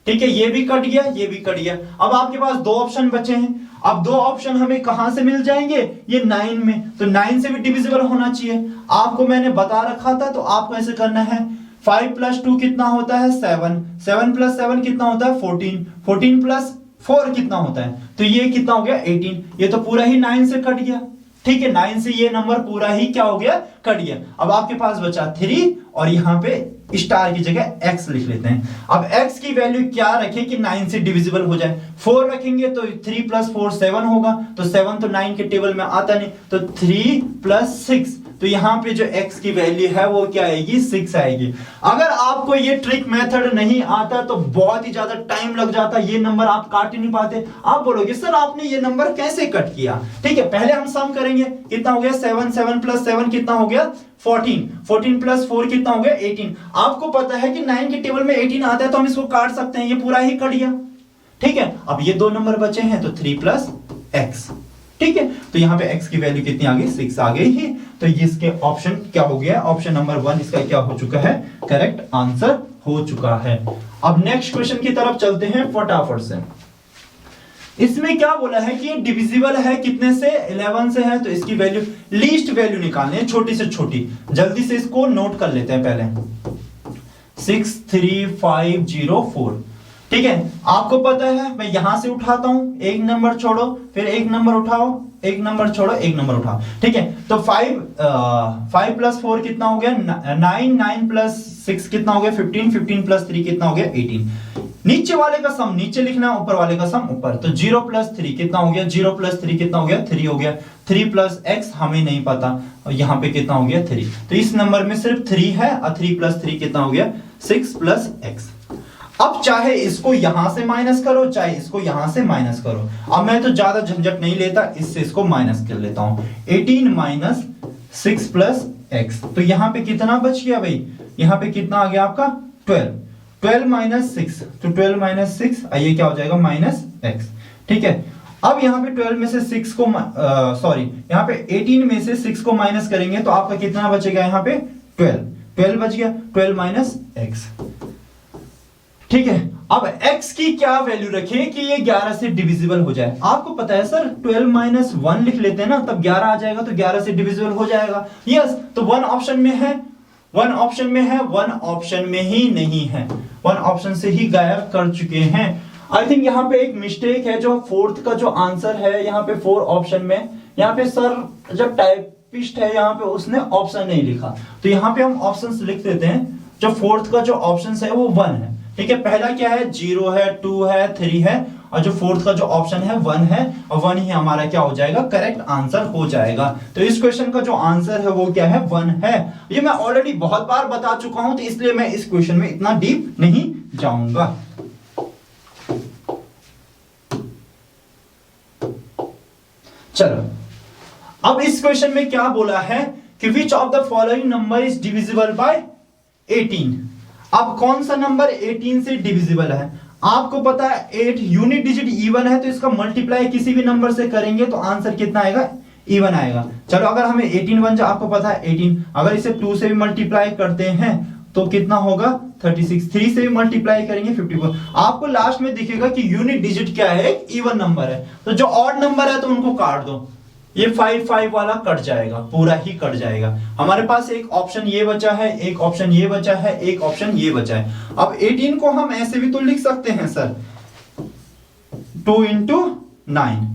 ठीक है, ये भी कट गया, ये भी कट गया। अब आपके पास 2 ऑप्शन बचे हैं। अब 2 ऑप्शन हमें कहां से मिल जाएंगे, ये 9 में, तो 9 से भी डिविजिबल होना चाहिए। आपको मैंने बता रखा था, तो आपको ऐसे करना है 5 + 2 कितना होता है 7, 7 + 7 कितना होता है 14, 14 + 4 कितना होता है, तो ये कितना हो गया 18। ये तो पूरा ही 9 से कट गया, ठीक है, 9 से ये नंबर पूरा ही क्या हो गया, कट गया। अब आपके पास बचा 3 और यहाँ पे स्टार की जगह x लिख लेते हैं। अब x की वैल्यू क्या रखें कि 9 से डिविजिबल हो जाए, 4 रखेंगे तो 3 + 4 7 होगा, तो 7 तो 9 के टेबल में आता नहीं, तो 3 + 6, तो यहाँ पे जो x की वैल्यू है वो क्या आएगी, 6 आएगी। अगर आपको ये ट्रिक मेथड नहीं आता तो बहुत ही ज्यादा टाइम लग जाता, ये नंबर आप काट ही नहीं पाते। आप बोलोगे सर आपने ये नंबर कैसे कट किया, ठीक है, पहले हम सम करेंगे, कितना हो गया 7, 7 + 7 कितना हो गया 14, 14 + 4 कितना हो गया 18। आपको पता है कि 9 के टेबल में 18 आता है, तो हम इसको काट सकते हैं, ये पूरा ही कट गया, ठीक है। अब ये 2 नंबर बचे हैं, तो 3 + x, ठीक है, तो यहाँ पे x की वैल्यू कितनी आ गई, 6 आ गई ही। तो इसके ऑप्शन क्या हो गया, ऑप्शन नंबर 1 इसका क्या हो चुका है, करेक्ट आंसर हो चुका है। अब नेक्स्ट क्वेश्चन की तरफ चलते हैं फटाफट से। इसमें क्या बोला है कि ये डिविजिबल है कितने से, 11 से है, तो इसकी वैल्यू लीस्ट वैल्यू निकालनी है, छोटी से छोटी। जल्दी से इसको नोट कर लेते हैं पहले, 6 3 5 0 4, ठीक है। आपको पता है मैं यहां से उठाता हूं, एक नंबर छोड़ो, फिर एक नंबर उठाओ, एक नंबर छोड़ो, एक नंबर उठाओ, ठीक है। तो 5 + 4 कितना हो गया 9, 9 + 6 कितना हो गया 15, 15 + 3 कितना हो गया 18। नीचे वाले का सम नीचे लिखना है, ऊपर वाले का सम ऊपर। तो 0 + 3 कितना हो गया, 0 + 3 कितना हो गया 3 हो गया। 3 + x हमें नहीं पता, और यहाँ पे कितना हो गया 3, तो इस नंबर में सिर्फ 3 है, और 3 + 3 कितना हो गया 6 + x। अब चाहे इसको यहां से माइनस करो, चाहे इसको यहां से माइनस करो। अब मैं तो ज्यादा झंझट नहीं लेता, इससे इसको माइनस कर लेता हूं। 18 - 6 + x, तो यहां पे कितना बच गया भाई, यहां पे कितना आ गया आपका 12, 12 - 6, तो 12 - 6 ये क्या हो जाएगा -x, ठीक है। अब यहाँ पे 12 में से 6 को सॉरी यहाँ पे 18 में से 6 को माइनस करेंगे तो आपका कितना बचेगा, यहाँ पे 12 बच गया, 12 - x, ठीक है। अब x की क्या वैल्यू रखें कि ये 11 से डिविजिबल हो जाए। आपको पता है सर 12 - 1 लिख लेते हैं ना, तब 11 आ जाएगा, तो 11 से डिविजिबल हो जाएगा। यस, तो 1 ऑप्शन में है, 1 ऑप्शन में है, 1 ऑप्शन में ही नहीं है, 1 ऑप्शन से ही गायब कर चुके हैं। आई थिंक यहाँ पे एक मिस्टेक है, जो 4th का जो आंसर है यहाँ पे 4 ऑप्शन में, यहाँ पे सर जब टाइपिस्ट है यहाँ पे उसने ऑप्शन नहीं लिखा, तो यहाँ पे हम ऑप्शंस लिख देते हैं। जो 4th का जो ऑप्शन है वो 1 है, ठीक है। पहला क्या है 0 है, 2 है, 3 है, और जो 4th का जो ऑप्शन है 1 है, और 1 ही हमारा क्या हो जाएगा, करेक्ट आंसर हो जाएगा। तो इस क्वेश्चन का जो आंसर है वो क्या है 1 है। ये मैं ऑलरेडी बहुत बार बता चुका हूं, तो इसलिए मैं इस क्वेश्चन में इतना डीप नहीं जाऊंगा। चलो, अब इस क्वेश्चन में क्या बोला है कि विच of the following number is divisible by 18। अब कौन सा नंबर 18 से डिविजिबल है? आपको पता है 8 यूनिट डिजिट इवन है, तो इसका मल्टीप्लाई किसी भी नंबर से करेंगे तो आंसर कितना आएगा? इवन आएगा। चलो, अगर हमें 18 बन जाए, आपको पता है 18, अगर इसे 2 से भी मल्टीप्लाई करते हैं तो कितना होगा? 36। 3 से भी मल्टीप्लाई करेंगे 54। आपको लास्ट में दिखेगा कि यूनिट डिजिट क्या है? एक इवन नंबर है। तो जो ऑड नंबर है तो उनको काट दो, ये 5 वाला कट जाएगा, पूरा ही कट जाएगा। हमारे पास एक ऑप्शन ये बचा है, एक ऑप्शन ये बचा है, एक ऑप्शन ये बचा है। अब 18 को हम ऐसे भी तो लिख सकते हैं सर, 2 × 9।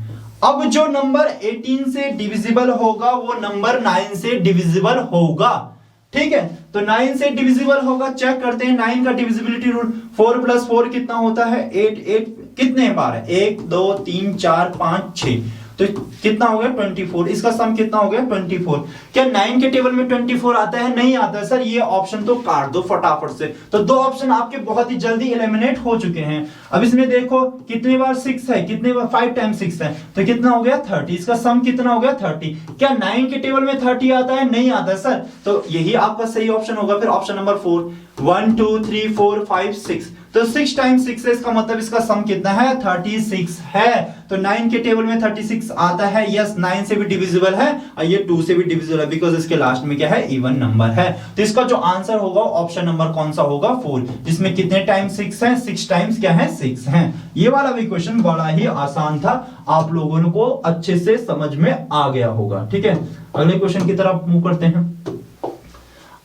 अब जो नंबर 18 से डिविजिबल होगा वो नंबर 9 से डिविजिबल होगा, ठीक है? तो 9 से डिविजिबल होगा, चेक करते हैं 9 का डिविजिबिलिटी रूल। 4 + 4 कितना होता है? 8। 8 कितने बार है? 1 2 3 4 5 6, तो कितना हो गया? 24। इसका सम कितना हो गया? 24। क्या 9 के टेबल में 24 आता है? नहीं आता है सर, ये ऑप्शन तो काट दो फटाफट से। तो 2 ऑप्शन आपके बहुत ही जल्दी एलिमिनेट हो चुके हैं। अब इसमें देखो कितने बार 6 है, कितने बार 5 × 6 है, तो कितना हो गया? 30। इसका सम कितना हो गया? 30। क्या 9 के टेबल में 30 आता है? नहीं आता है सर, तो यही आपका सही ऑप्शन होगा। फिर ऑप्शन नंबर 4, 1 2 3 4 5 6, तो 6 × 6 है, इसका मतलब इसका सम कितना है? 36 है। तो 9 के टेबल में 36 आता है। यस, 9 से भी डिविजिबल है और ये 2 से भी डिविजिबल है, बिकॉज इसके लास्ट में क्या है? इवन नंबर है। तो इसका जो आंसर होगा ऑप्शन नंबर कौन सा होगा? 4, जिसमें कितने टाइम्स 6 है? 6 टाइम्स क्या है? 6 है। ये वाला भी क्वेश्चन बड़ा ही आसान था, आप लोगों को अच्छे से समझ में आ गया होगा, ठीक है? अगले क्वेश्चन की तरफ मूव करते हैं।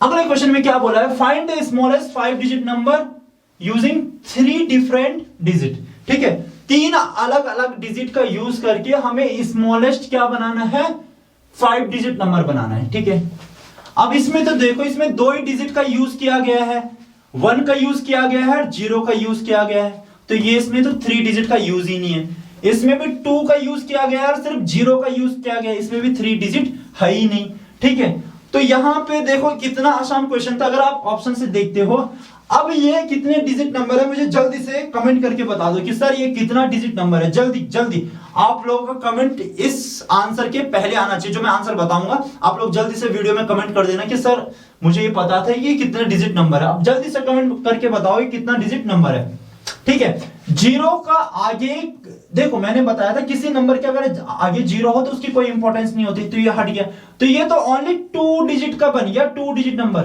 अगले क्वेश्चन में क्या बोला है? Find the smallest 5 digit number using 3 different digit, ठीक है? 3 अलग अलग डिजिट का यूज करके हमें स्मॉलेस्ट क्या बनाना है? 5 डिजिट नंबर बनाना है, ठीक है? अब इसमें तो देखो, इसमें 2 ही डिजिट का यूज किया गया है, 1 का यूज किया गया है और 0 का यूज किया गया है, तो ये इसमें तो 3 डिजिट का यूज ही नहीं है। इसमें भी 2 का यूज किया गया है और सिर्फ 0 का यूज किया गया है, इसमें भी 3 डिजिट है ही नहीं, ठीक है? तो यहां पे देखो कितना आसान क्वेश्चन था, अगर आप ऑप्शन से देखते हो। अब ये कितने डिजिट नंबर है, मुझे जल्दी से कमेंट करके बता दो कि सर ये कितना डिजिट नंबर है। जल्दी जल्दी आप लोगों का कमेंट इस आंसर के पहले आना चाहिए, जो मैं आंसर बताऊंगा। आप लोग जल्दी से वीडियो में कमेंट कर देना कि सर मुझे ये पता था ये कितने डिजिट नंबर है। अब जल्दी से कमेंट करके बताओ ये कितना डिजिट नंबर है, ठीक है? 0 का आगे देखो, मैंने बताया था किसी नंबर के अगर आगे 0 हो तो उसकी कोई इंपॉर्टेंस नहीं होती, तो ये हट गया। तो ये तो ओनली 2 डिजिट का बन गया, 2 डिजिट नंबर,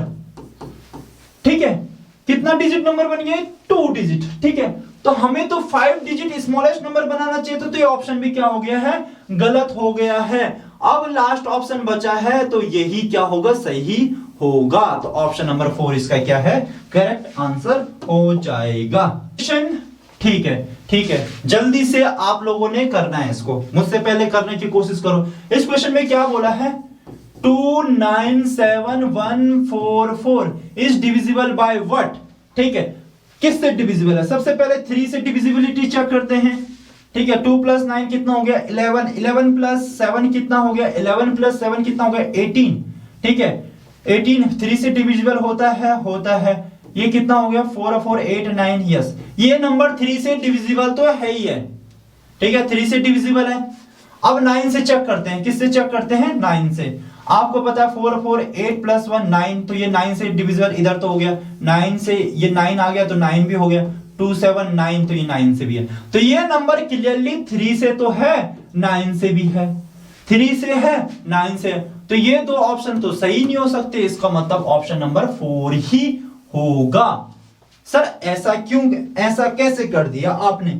ठीक है? कितना डिजिट नंबर बन गया? 2 डिजिट, ठीक है? तो हमें तो 5 डिजिट स्मॉलेस्ट नंबर बनाना चाहिए, तो ये ऑप्शन भी क्या हो गया है? गलत हो गया है। अब लास्ट ऑप्शन बचा है, तो यही क्या होगा? सही होगा। तो ऑप्शन नंबर 4 इसका क्या है? करेक्ट आंसर हो जाएगा। ठीक है, ठीक है, जल्दी से आप लोगों ने करना है इसको, मुझसे पहले करने की कोशिश करो। इस क्वेश्चन में क्या बोला है? 297,144 इज डिविजिबल बाय व्हाट, ठीक है? किससे डिविजिबल है? सबसे पहले 3 से डिविजिबिलिटी चेक करते हैं, ठीक है? 2 + 9 कितना हो गया? 11। 11 + 7 कितना हो गया? 11 + 7 कितना हो गया? 18, ठीक है? 18 3 से डिविजिबल होता है। ये कितना हो गया? 4 और 4 8 9। यस, ये नंबर 3 से डिविजिबल तो है ही है, ठीक है? 3 से डिविजिबल है। अब 9 से चेक करते हैं। किससे चेक करते हैं? 9 से। आपको पता है 4 4 8 + 1 9, तो ये 9 से डिविजिबल इधर तो हो गया। 9 से ये 9 आ गया तो 9 भी हो गया। 2 7 9, तो ये 9 से भी है। तो ये नंबर क्लियरली 3 से तो है, 9 से भी है। 3 से है, 9 से है, तो ये 2 ऑप्शन तो सही नहीं हो सकते। इसका मतलब ऑप्शन नंबर 4 ही होगा। सर ऐसा क्यों, ऐसा कैसे कर दिया आपने?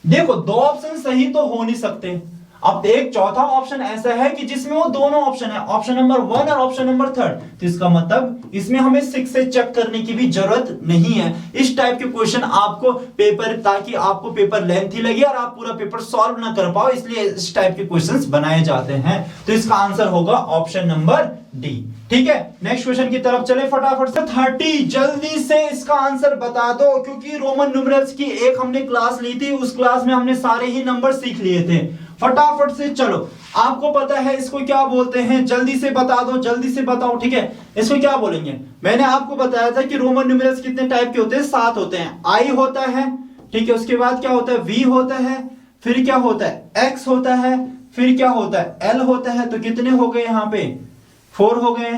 देखो 2 ऑप्शन सही तो हो नहीं सकते। अब एक चौथा ऑप्शन ऐसा है कि जिसमें वो दोनों ऑप्शन है, ऑप्शन नंबर 1 और ऑप्शन नंबर 3, तो इसका मतलब इसमें हमें 6 से चेक करने की भी जरूरत नहीं है। इस टाइप के क्वेश्चन आपको पेपर, ताकि आपको पेपर लेंथी लगे और आप पूरा पेपर सॉल्व ना कर पाओ, इसलिए इस टाइप के क्वेश्चंस बनाए जाते हैं। तो इसका आंसर होगा ऑप्शन नंबर डी, ठीक है? नेक्स्ट क्वेश्चन की तरफ चले फटाफट से। 30 जल्दी से इसका आंसर बता दो, क्योंकि रोमन न्यूमेरल्स की एक हमने क्लास ली थी, उस क्लास में हमने सारे ही नंबर सीख लिए थे। फटाफट से चलो, आपको पता है इसको क्या बोलते हैं? जल्दी से बता दो, जल्दी से बताओ, ठीक है? इसको क्या बोलेंगे? मैंने आपको बताया था कि रोमन न्यूमेरल्स कितने टाइप के होते हैं? 7 होते हैं। आई होता है, ठीक है? उसके बाद क्या होता है? वी होता है, फिर क्या होता है? एक्स होता है, फिर क्या होता है L होता है, तो कितने हो गए यहाँ पे 4 हो गए,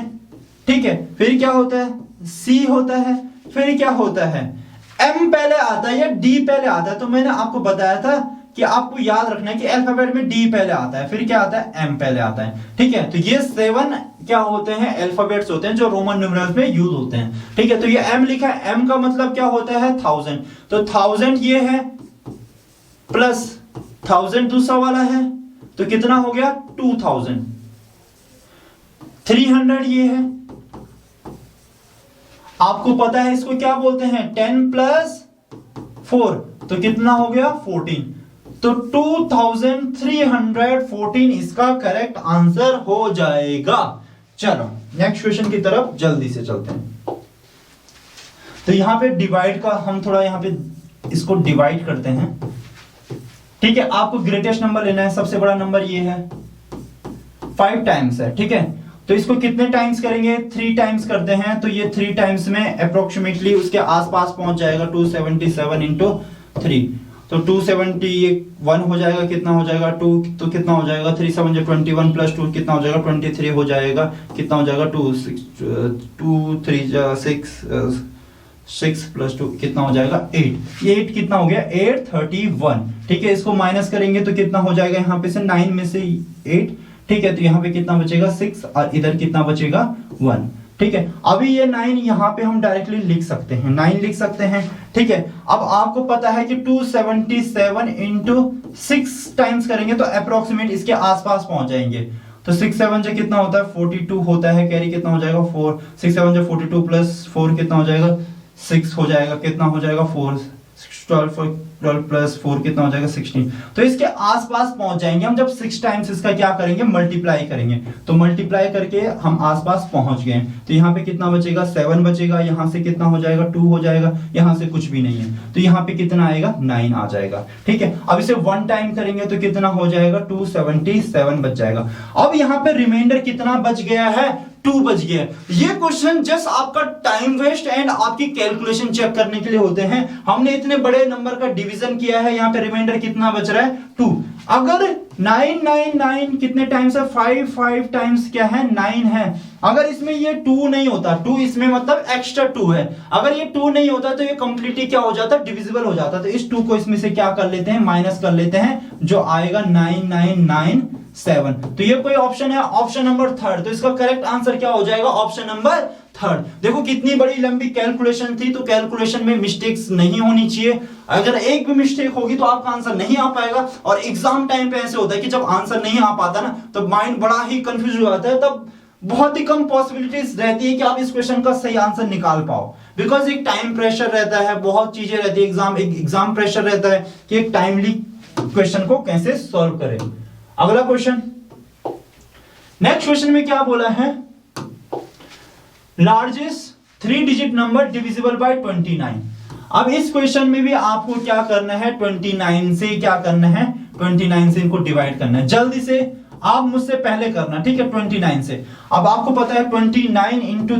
ठीक है। फिर क्या होता है C होता है, फिर क्या होता है M पहले आता है या D पहले आता है। तो मैंने आपको बताया था कि आपको याद रखना है कि अल्फाबेट में D पहले आता है, फिर क्या आता है M पहले आता है, ठीक है। तो ये 7 क्या होते हैं अल्फाबेट्स होते हैं जो रोमन न्यूमरल्स में यूज होते हैं, ठीक है। तो ये M लिखा है, M का मतलब क्या होता है 1000, तो 1000 ये है प्लस 1000 दूसरा वाला है, तो कितना हो गया 2000। 300 ये है, आपको पता है इसको क्या बोलते हैं 10 प्लस 4, तो कितना हो गया 14, तो 2314 इसका करेक्ट आंसर हो जाएगा। चलो नेक्स्ट क्वेश्चन की तरफ जल्दी से चलते हैं। तो यहां पे डिवाइड का हम थोड़ा यहां पे इसको डिवाइड करते हैं, ठीक है। आपको ग्रेटेस्ट नंबर लेना है, सबसे बड़ा नंबर ये है 5 टाइम्स है, ठीक है। तो इसको कितने टाइम्स करेंगे 3 टाइम्स करते हैं, तो ये 3 टाइम्स में अप्रोक्सीमेटली उसके आसपास पहुंच जाएगा 277 इंटू 3, तो 271 हो जाएगा, कितना हो जाएगा 2, तो कितना हो जाएगा 3 7 21 प्लस 2 कितना हो जाएगा 23 हो जाएगा, कितना हो जाएगा 2 3 6 प्लस 2 कितना हो जाएगा 8, ये 8 कितना हो गया 831, ठीक है। इसको माइनस करेंगे तो कितना हो जाएगा यहाँ पे से 9 में से 8, ठीक है। तो यहाँ पे कितना बचेगा 6 और इधर कितना बचेगा 1, ठीक है। अभी ये 9 यहाँ पे हम डायरेक्टली लिख सकते हैं, 9 लिख सकते हैं, ठीक है। अब आपको पता है कि 277 इंटू 6 टाइम्स करेंगे तो अप्रोक्सीमेट इसके आसपास पहुंच जाएंगे, तो 6 7 जो कितना होता है 42 होता है, कैरी कितना हो जाएगा 4, 6 7 जो 42 प्लस 4 कितना हो जाएगा 6 हो जाएगा, कितना हो जाएगा 4, 12 प्लस 4 कितना हो जाएगा 16, तो इसके आसपास पहुंच जाएंगे हम जब 6 टाइम्स इसका क्या करेंगे मल्टीप्लाई करेंगे, तो मल्टीप्लाई करके हम आसपास पहुंच गए। तो यहाँ पे कितना बचेगा 7 बचेगा, यहाँ से कितना हो जाएगा 2 हो जाएगा, यहाँ से कुछ भी नहीं है, तो यहाँ पे कितना आएगा 9 आ जाएगा, ठीक है। अब इसे 1 टाइम करेंगे तो कितना हो जाएगा 277 बच जाएगा। अब यहाँ पे रिमाइंडर कितना बच गया है 2 बच गया। ये क्वेश्चन जस्ट आपका टाइम वेस्ट एंड आपकी कैलकुलेशन चेक करने के लिए होते हैं। हमने इतने बड़े नंबर का डिवीजन किया है, यहाँ पे रिमाइंडर कितना बच रहा है 2। अगर 9 9 9 कितने टाइम्स है 5 5 टाइम्स क्या है 9 है। अगर इसमें ये 2 नहीं होता, 2 इसमें मतलब एक्स्ट्रा 2 है, अगर ये 2 नहीं होता तो ये कंप्लीटली क्या हो जाता डिविजिबल हो जाता। तो इस 2 को इसमें से क्या कर लेते हैं माइनस कर लेते हैं, जो आएगा 9997। तो ये कोई ऑप्शन है ऑप्शन नंबर 3, तो इसका करेक्ट आंसर क्या हो जाएगा ऑप्शन नंबर 3। देखो कितनी बड़ी लंबी कैलकुलेशन थी, तो कैलकुलेशन में मिस्टेक्स नहीं होनी चाहिए। अगर एक भी मिस्टेक होगी तो आपका आंसर नहीं आ पाएगा। और एग्जाम टाइम पे ऐसे होता है कि जब आंसर नहीं आ पाता ना, तो माइंड बड़ा ही कंफ्यूज हो जाता है, तब बहुत ही कम पॉसिबिलिटीज रहती है कि आप इस क्वेश्चन का सही आंसर निकाल पाओ, बिकॉज एक टाइम प्रेशर रहता है, बहुत चीजें रहती है, एग्जाम प्रेशर रहता है कि एक टाइमली क्वेश्चन को कैसे सॉल्व करें। अगला क्वेश्चन, नेक्स्ट क्वेश्चन में क्या बोला है, largest 3 digit number divisible by 29। अब इस क्वेश्चन में भी आपको क्या करना है 29 से क्या करना है 29 से इनको डिवाइड करना है। जल्दी से आप मुझसे पहले करना, ठीक है 29 से। अब आपको पता है 29 इंटू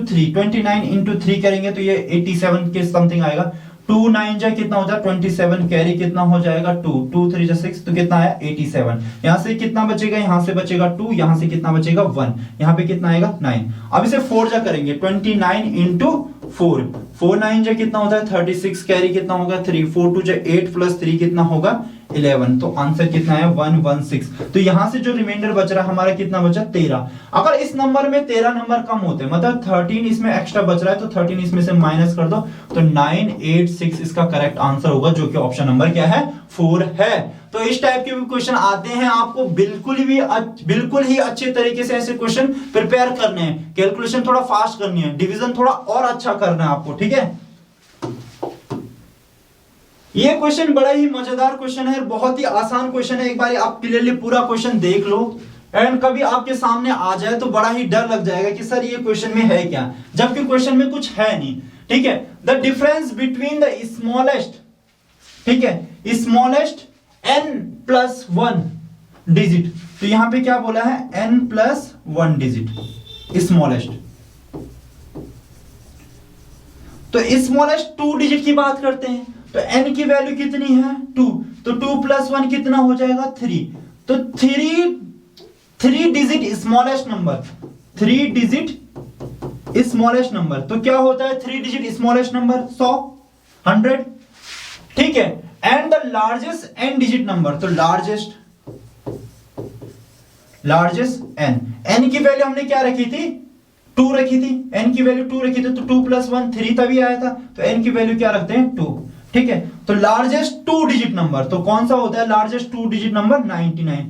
3 करेंगे तो ये 87 के समथिंग आएगा। 2 9 जा कितना हो जाएगा 27, कैरी कितना हो जाएगा 2, 2 3 जा 6, तो कितना आया 87। यहां से कितना बचेगा, यहां से बचेगा 2, यहां से कितना बचेगा 1, यहां पे कितना आएगा 9। अब इसे 4 जा करेंगे 29 इंटू 4, 4 9 जा कितना होता है 36, कैरी कितना होगा 3, 4 2 जा 8 प्लस 3 कितना होगा 11, तो आंसर कितना है 116। तो यहां से जो रिमाइंडर बच रहा है हमारा कितना बचा 13। अगर इस नंबर में 13 नंबर कम होते मतलब 13 इसमें एक्स्ट्रा बच रहा है, तो 13 इसमें से माइनस कर दो, तो 986 इसका करेक्ट आंसर होगा, जो कि ऑप्शन नंबर क्या है 4 है। तो इस टाइप के भी क्वेश्चन आते हैं, आपको बिल्कुल ही अच्छे तरीके से ऐसे क्वेश्चन प्रिपेयर करने हैं, कैलकुलेशन थोड़ा फास्ट करनी है, डिवीजन थोड़ा और अच्छा करना है आपको, ठीक है। ये क्वेश्चन बड़ा ही मजेदार क्वेश्चन है, बहुत ही आसान क्वेश्चन है। एक बार आप क्लियरली पूरा क्वेश्चन देख लो, एंड कभी आपके सामने आ जाए तो बड़ा ही डर लग जाएगा कि सर ये क्वेश्चन में है क्या, जबकि क्वेश्चन में कुछ है नहीं, ठीक है। The difference between the smallest, ठीक है, स्मॉलेस्ट n+1 डिजिट, तो यहां पे क्या बोला है n+1 डिजिट स्मॉलेस्ट। तो स्मॉलेस्ट 2 डिजिट की बात करते हैं, तो n की वैल्यू कितनी है 2, तो 2 + 1 कितना हो जाएगा 3, तो 3 3 digit smallest number, 3 digit smallest number, तो क्या होता है 3 डिजिट स्मॉलेस्ट नंबर? 100, 100, ठीक है। And the largest n digit number, तो लार्जेस्ट n की वैल्यू हमने क्या रखी थी? 2 रखी थी, n की वैल्यू 2 रखी थी, तो 2 + 1 3 तभी आया था, तो n की वैल्यू क्या रखते हैं? 2, ठीक है। तो लार्जेस्ट 2 डिजिट नंबर, तो कौन सा होता है लार्जेस्ट 2 डिजिट नंबर? 99।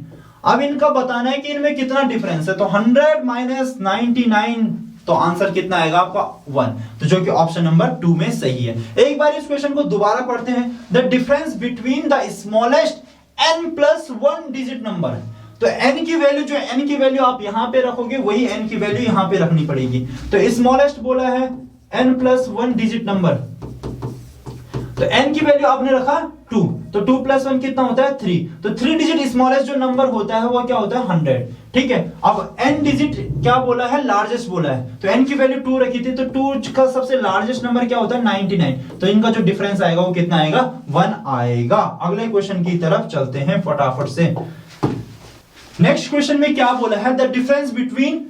अब इनका बताना है कि इनमें कितना डिफरेंस है, तो 100 - 99, तो आंसर कितना आएगा आपका? 1, तो जो कि ऑप्शन नंबर 2 में सही है। एक बार इस क्वेश्चन को दोबारा पढ़ते हैं। The difference between the smallest n + 1 digit number, तो n की वैल्यू, जो n की वैल्यू आप यहां पे रखोगे वही n की वैल्यू यहां पे रखनी पड़ेगी। तो स्मॉलेस्ट बोला है n + 1 डिजिट नंबर, तो n की वैल्यू आपने रखा 2, तो 2 + 1 कितना होता है? 3, तो 3 डिजिट स्मॉलेस्ट जो नंबर होता है वो क्या होता है? 100, ठीक है। अब n डिजिट क्या बोला है? लार्जेस्ट बोला है, तो n की वैल्यू 2 रखी थी, तो 2 का सबसे लार्जेस्ट नंबर क्या होता है? 99, तो इनका जो डिफरेंस आएगा वो कितना आएगा? 1 आएगा। अगले क्वेश्चन की तरफ चलते हैं फटाफट से। नेक्स्ट क्वेश्चन में क्या बोला है? The difference between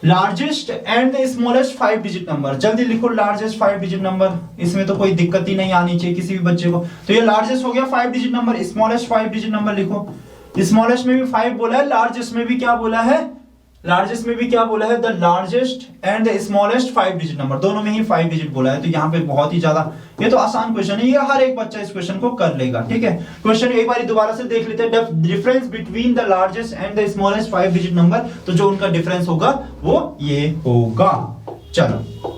largest and the smallest 5 digit number, जल्दी लिखो लार्जेस्ट 5 डिजिट नंबर, इसमें तो कोई दिक्कत ही नहीं आनी चाहिए किसी भी बच्चे को। तो ये लार्जेस्ट हो गया 5 digit number, smallest 5 digit number लिखो। स्मॉलेस्ट में भी 5 बोला है, लार्जेस्ट में भी क्या बोला है? लार्जेस्ट में भी क्या बोला है? The largest and the smallest 5 digit number, दोनों में ही 5 डिजिट बोला है। तो यहाँ पे बहुत ही ज्यादा, ये तो आसान क्वेश्चन है, ये हर एक बच्चा इस क्वेश्चन को कर लेगा, ठीक है। क्वेश्चन एक बार दोबारा से देख लेते हैं। Difference between the largest and the smallest 5 digit number, तो जो उनका डिफरेंस होगा वो ये होगा। चलो,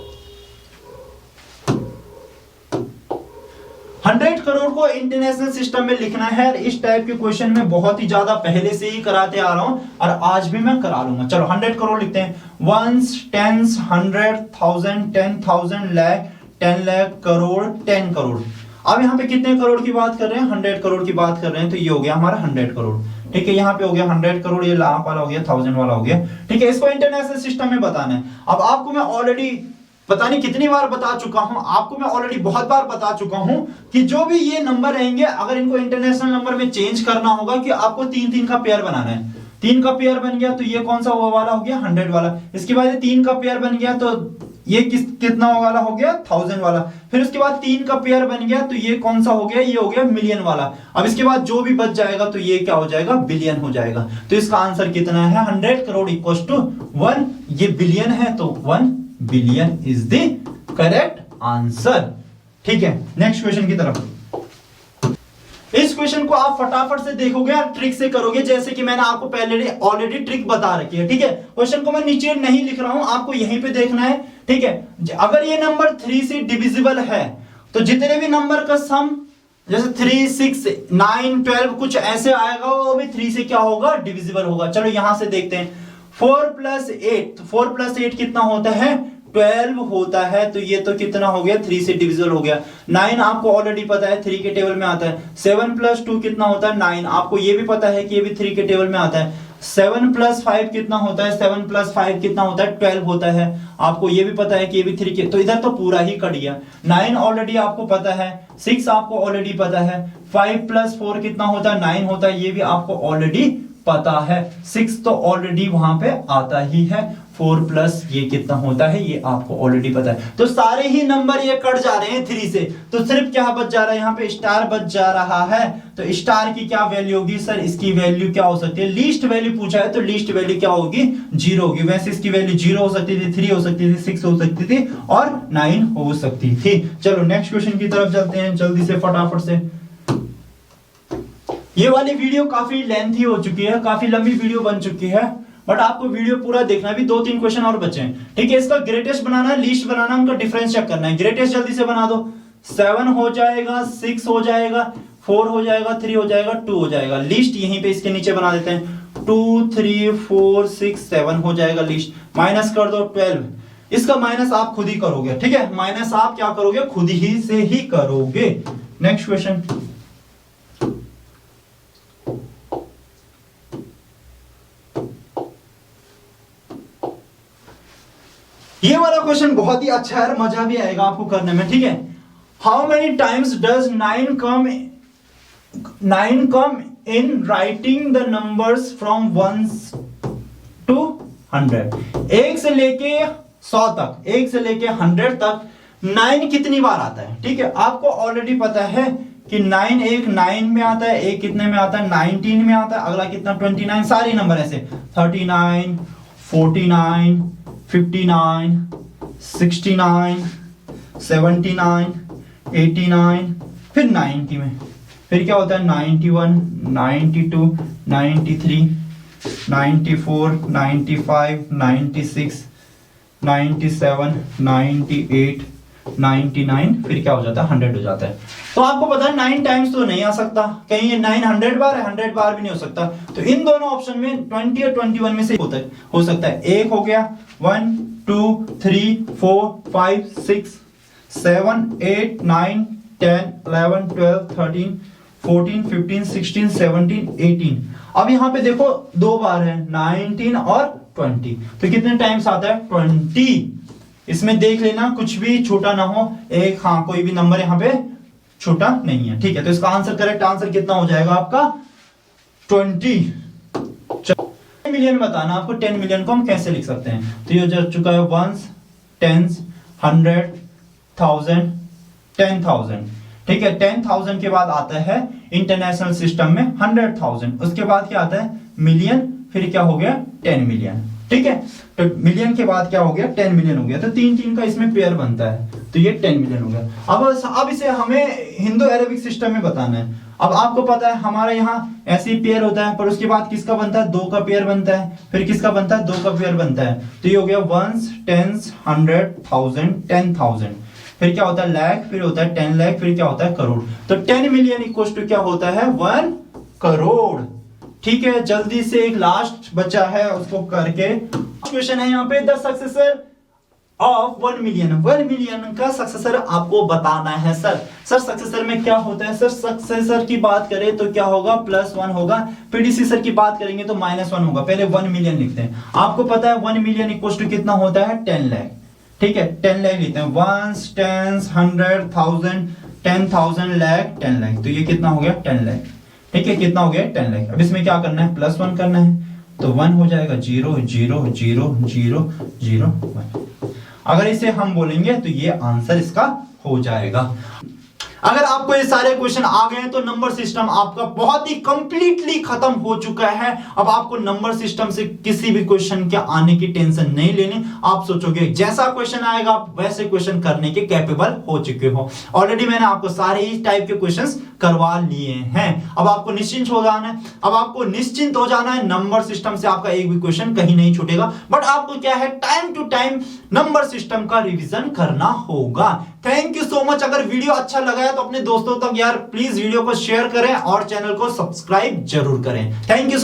100 करोड़ को इंटरनेशनल सिस्टम में लिखना है। इस टाइप के क्वेश्चन में बहुत ही ज्यादा पहले से ही कराते आ रहा हूं और आज भी मैं करा लूंगा। चलो 100 करोड़ लिखते हैं। 1s, 10s, 100, 1000, 10,000, lakh, 10 lakh, crore, 10 crore. अब यहाँ पे कितने करोड़ की बात कर रहे हैं? 100 करोड़ की बात कर रहे हैं, तो ये हो गया हमारा 100 करोड़, ठीक है। यहाँ पे हो गया 100 करोड़, ये लाख वाला हो गया, 1000 वाला हो गया, ठीक है। इसको इंटरनेशनल सिस्टम में बताना है। अब आपको मैं ऑलरेडी पता नहीं कितनी बार बता चुका हूं, आपको मैं ऑलरेडी बहुत बार बता चुका हूं कि जो भी ये नंबर रहेंगे, अगर इनको इंटरनेशनल नंबर में चेंज करना होगा कि आपको 3-3 का पेयर बनाना है। 3 का पेयर बन गया तो ये कौन सा वाला हो गया? 100 वाला। इसके बाद 3 का पेयर बन गया तो ये कितना वाला हो गया? 1000 वाला। फिर उसके बाद 3 का पेयर बन गया तो ये कौन सा हो गया? ये हो गया मिलियन वाला। अब इसके बाद जो भी बच जाएगा तो ये क्या हो जाएगा? बिलियन हो जाएगा। तो इसका आंसर कितना है? 100 करोड़ इक्वल्स टू 1, ये बिलियन है तो 1 billion is the correct answer, ठीक है। नेक्स्ट क्वेश्चन की तरफ। इस क्वेश्चन को आप फटाफट से देखोगे और ट्रिक से करोगे, जैसे कि मैंने आपको पहले ऑलरेडी ट्रिक बता रखी है, ठीक है। क्वेश्चन को मैं नीचे नहीं लिख रहा हूं, आपको यहीं पे देखना है, ठीक है। अगर ये नंबर 3 से डिविजिबल है तो जितने भी नंबर का सम, जैसे 3, 6, 9, 12 कुछ ऐसे आएगा, वो भी 3 से क्या होगा? डिविजिबल होगा। चलो यहां से देखते हैं। 4 + 8, तो 4 + 8 कितना होता है? 12 होता है। तो ये तो कितना हो गया? 3 से डिविजिबल हो गया। 9 आपको ऑलरेडी पता है, 3 के टेबल में आता है। 7 + 2 कितना होता है? 9, आपको ये भी पता है कि ये भी 3 के टेबल में आता है। 7 + 5 कितना होता है? 7 + 5 कितना होता है? 12 होता है। आपको ये भी पता है कि ये भी 3 के, तो इधर तो पूरा ही कट गया। 9 ऑलरेडी आपको पता है, 6 आपको ऑलरेडी पता है, 5 + 4 कितना होता है? 9 होता है, ये भी आपको ऑलरेडी पता है। 6 तो ऑलरेडी वहां पे आता ही है। 4 प्लस ये कितना होता है? ये आपको ऑलरेडी पता है। तो सारे ही नंबर ये कट जा रहे हैं 3 से, तो सिर्फ क्या बच जा रहा है? यहाँ पे स्टार बच जा रहा है। तो स्टार की क्या वैल्यू होगी सर? इसकी वैल्यू क्या हो सकती है? लीस्ट वैल्यू पूछा है तो लीस्ट वैल्यू क्या होगी? 0 होगी। वैसे इसकी वैल्यू 0 हो सकती थी, 3 हो सकती थी, 6 हो सकती थी और 9 हो सकती थी। चलो नेक्स्ट क्वेश्चन की तरफ चलते हैं जल्दी से फटाफट से। ये वाली वीडियो काफी लेंथी हो चुकी है, काफी लंबी वीडियो बन चुकी है, बट आपको वीडियो पूरा देखना है। भी 2-3 क्वेश्चन और बचे हैं, ठीक है। इसका ग्रेटेस्ट बनाना है, लीस्ट बनाना है, उनका डिफरेंस चेक करना है। ग्रेटेस्ट जल्दी से बना दो। 7 हो जाएगा, 6 हो जाएगा, 4 हो जाएगा, 3 हो जाएगा, 2 हो जाएगा। लीस्ट यहीं पे इसके नीचे बना देते हैं। 2, 3, 4, 6, 7 हो जाएगा लीस्ट। माइनस कर दो 12। इसका माइनस आप खुद ही करोगे, ठीक है। माइनस आप क्या करोगे? खुद ही से ही करोगे। Next question. ये वाला क्वेश्चन बहुत ही अच्छा है, मजा भी आएगा आपको करने में, ठीक है। How many times does 9 come in writing the numbers from 1 to 100, 1 से लेके 100 तक, 1 से लेके 100 तक 9 कितनी बार आता है? ठीक है, आपको ऑलरेडी पता है कि 9 एक 9 में आता है, एक कितने में आता है? 19 में आता है, अगला कितना? 29, सारे नंबर ऐसे 39, 49, 59, 69, 79, 89, फिर 90 में, फिर क्या होता है? 91, 92, 93, 94, 95, 96, 97, 98, 99, फिर क्या हो जाता है? 100 हो जाता है। तो आपको पता है 9 टाइम्स तो नहीं आ सकता, कहीं ये 900 बार है, 100 बार भी नहीं हो सकता। तो इन दोनों ऑप्शन में 20 और 21 में से हो सकता है। एक हो गया 1 2 3 4 5 6 7 8 9 10 11 12 13 14 15 16 17 18। अब यहाँ पे देखो दो बार है, 19 और 20, तो कितने टाइम्स आता है? 20। इसमें देख लेना कुछ भी छोटा ना हो, एक, हाँ, कोई भी नंबर यहाँ पे छोटा नहीं है। ठीक है, तो इसका आंसर, करेक्ट आंसर कितना हो जाएगा आपका? 20। 10 मिलियन बताना आपको, 10 मिलियन को हम कैसे लिख सकते हैं? तो ये हो चुका है 1s, 10s, 100, 1000, 10,000। ठीक है, 10,000 के बाद आता है इंटरनेशनल सिस्टम में 100,000, उसके बाद क्या आता है? मिलियन, फिर क्या हो गया? 10 मिलियन। ठीक है, तो मिलियन के बाद क्या हो गया? 10 मिलियन हो गया। तो 3 का इसमें पेयर बनता है, तो ये 10 मिलियन हो गया। अब इसे हमें हिंदू अरेबिक सिस्टम में बताना है। अब आपको पता है हमारे यहाँ ऐसे ही पेयर होता है, पर उसके बाद किसका बनता है? 2 का पेयर बनता है, फिर किसका बनता है? 2 का पेयर बनता है। तो ये हो गया 1s, 10s, 100, 1000, 10,000, फिर क्या होता है? लाख, फिर होता है 10 लाख, फिर क्या होता है? करोड़। तो 10 मिलियन इक्वल टू क्या होता है? 1 करोड़। ठीक है, जल्दी से एक लास्ट बचा है, उसको करके क्वेश्चन है यहाँ पे, the successor of 1 million. 1 million का सक्सेसर आपको बताना है। सर सक्सेसर में क्या होता है? सर सक्सेसर की बात करें तो क्या होगा? +1 होगा। प्रीडिसेसर की बात करेंगे तो -1 होगा। पहले 1 मिलियन लिखते हैं। आपको पता है 1 मिलियन इक्वल टू कितना होता है? 10 लाख। ठीक है, 10 लाख लिखते हैं, 1s, 10s, 100, 1000, 10,000, लाख, 10 लाख। तो ये कितना हो गया? 10 लाख। ठीक है, कितना हो गया? 10 लाख। अब इसमें क्या करना है? +1 करना है, तो 1 हो जाएगा 0 0 0 0 0 1। अगर इसे हम बोलेंगे तो ये आंसर इसका हो जाएगा। अगर आपको ये सारे क्वेश्चन आ गए तो नंबर सिस्टम आपका बहुत ही कंप्लीटली खत्म हो चुका है। अब आपको नंबर सिस्टम से किसी भी क्वेश्चन के आने की टेंशन नहीं लेनी। आप सोचोगे जैसा क्वेश्चन आएगा आप वैसे क्वेश्चन करने के कैपेबल हो चुके हो। ऑलरेडी मैंने आपको सारे ही टाइप के क्वेश्चंस करवा लिए हैं। अब आपको निश्चिंत हो जाना है। अब आपको निश्चिंत हो जाना है, नंबर सिस्टम से आपका एक भी क्वेश्चन कहीं नहीं छूटेगा। बट आपको क्या है, time to time number system का रिवीजन करना होगा। Thank you so much. अगर वीडियो अच्छा लगा है तो अपने दोस्तों तक यार प्लीज वीडियो को शेयर करें और चैनल को सब्सक्राइब जरूर करें। Thank you.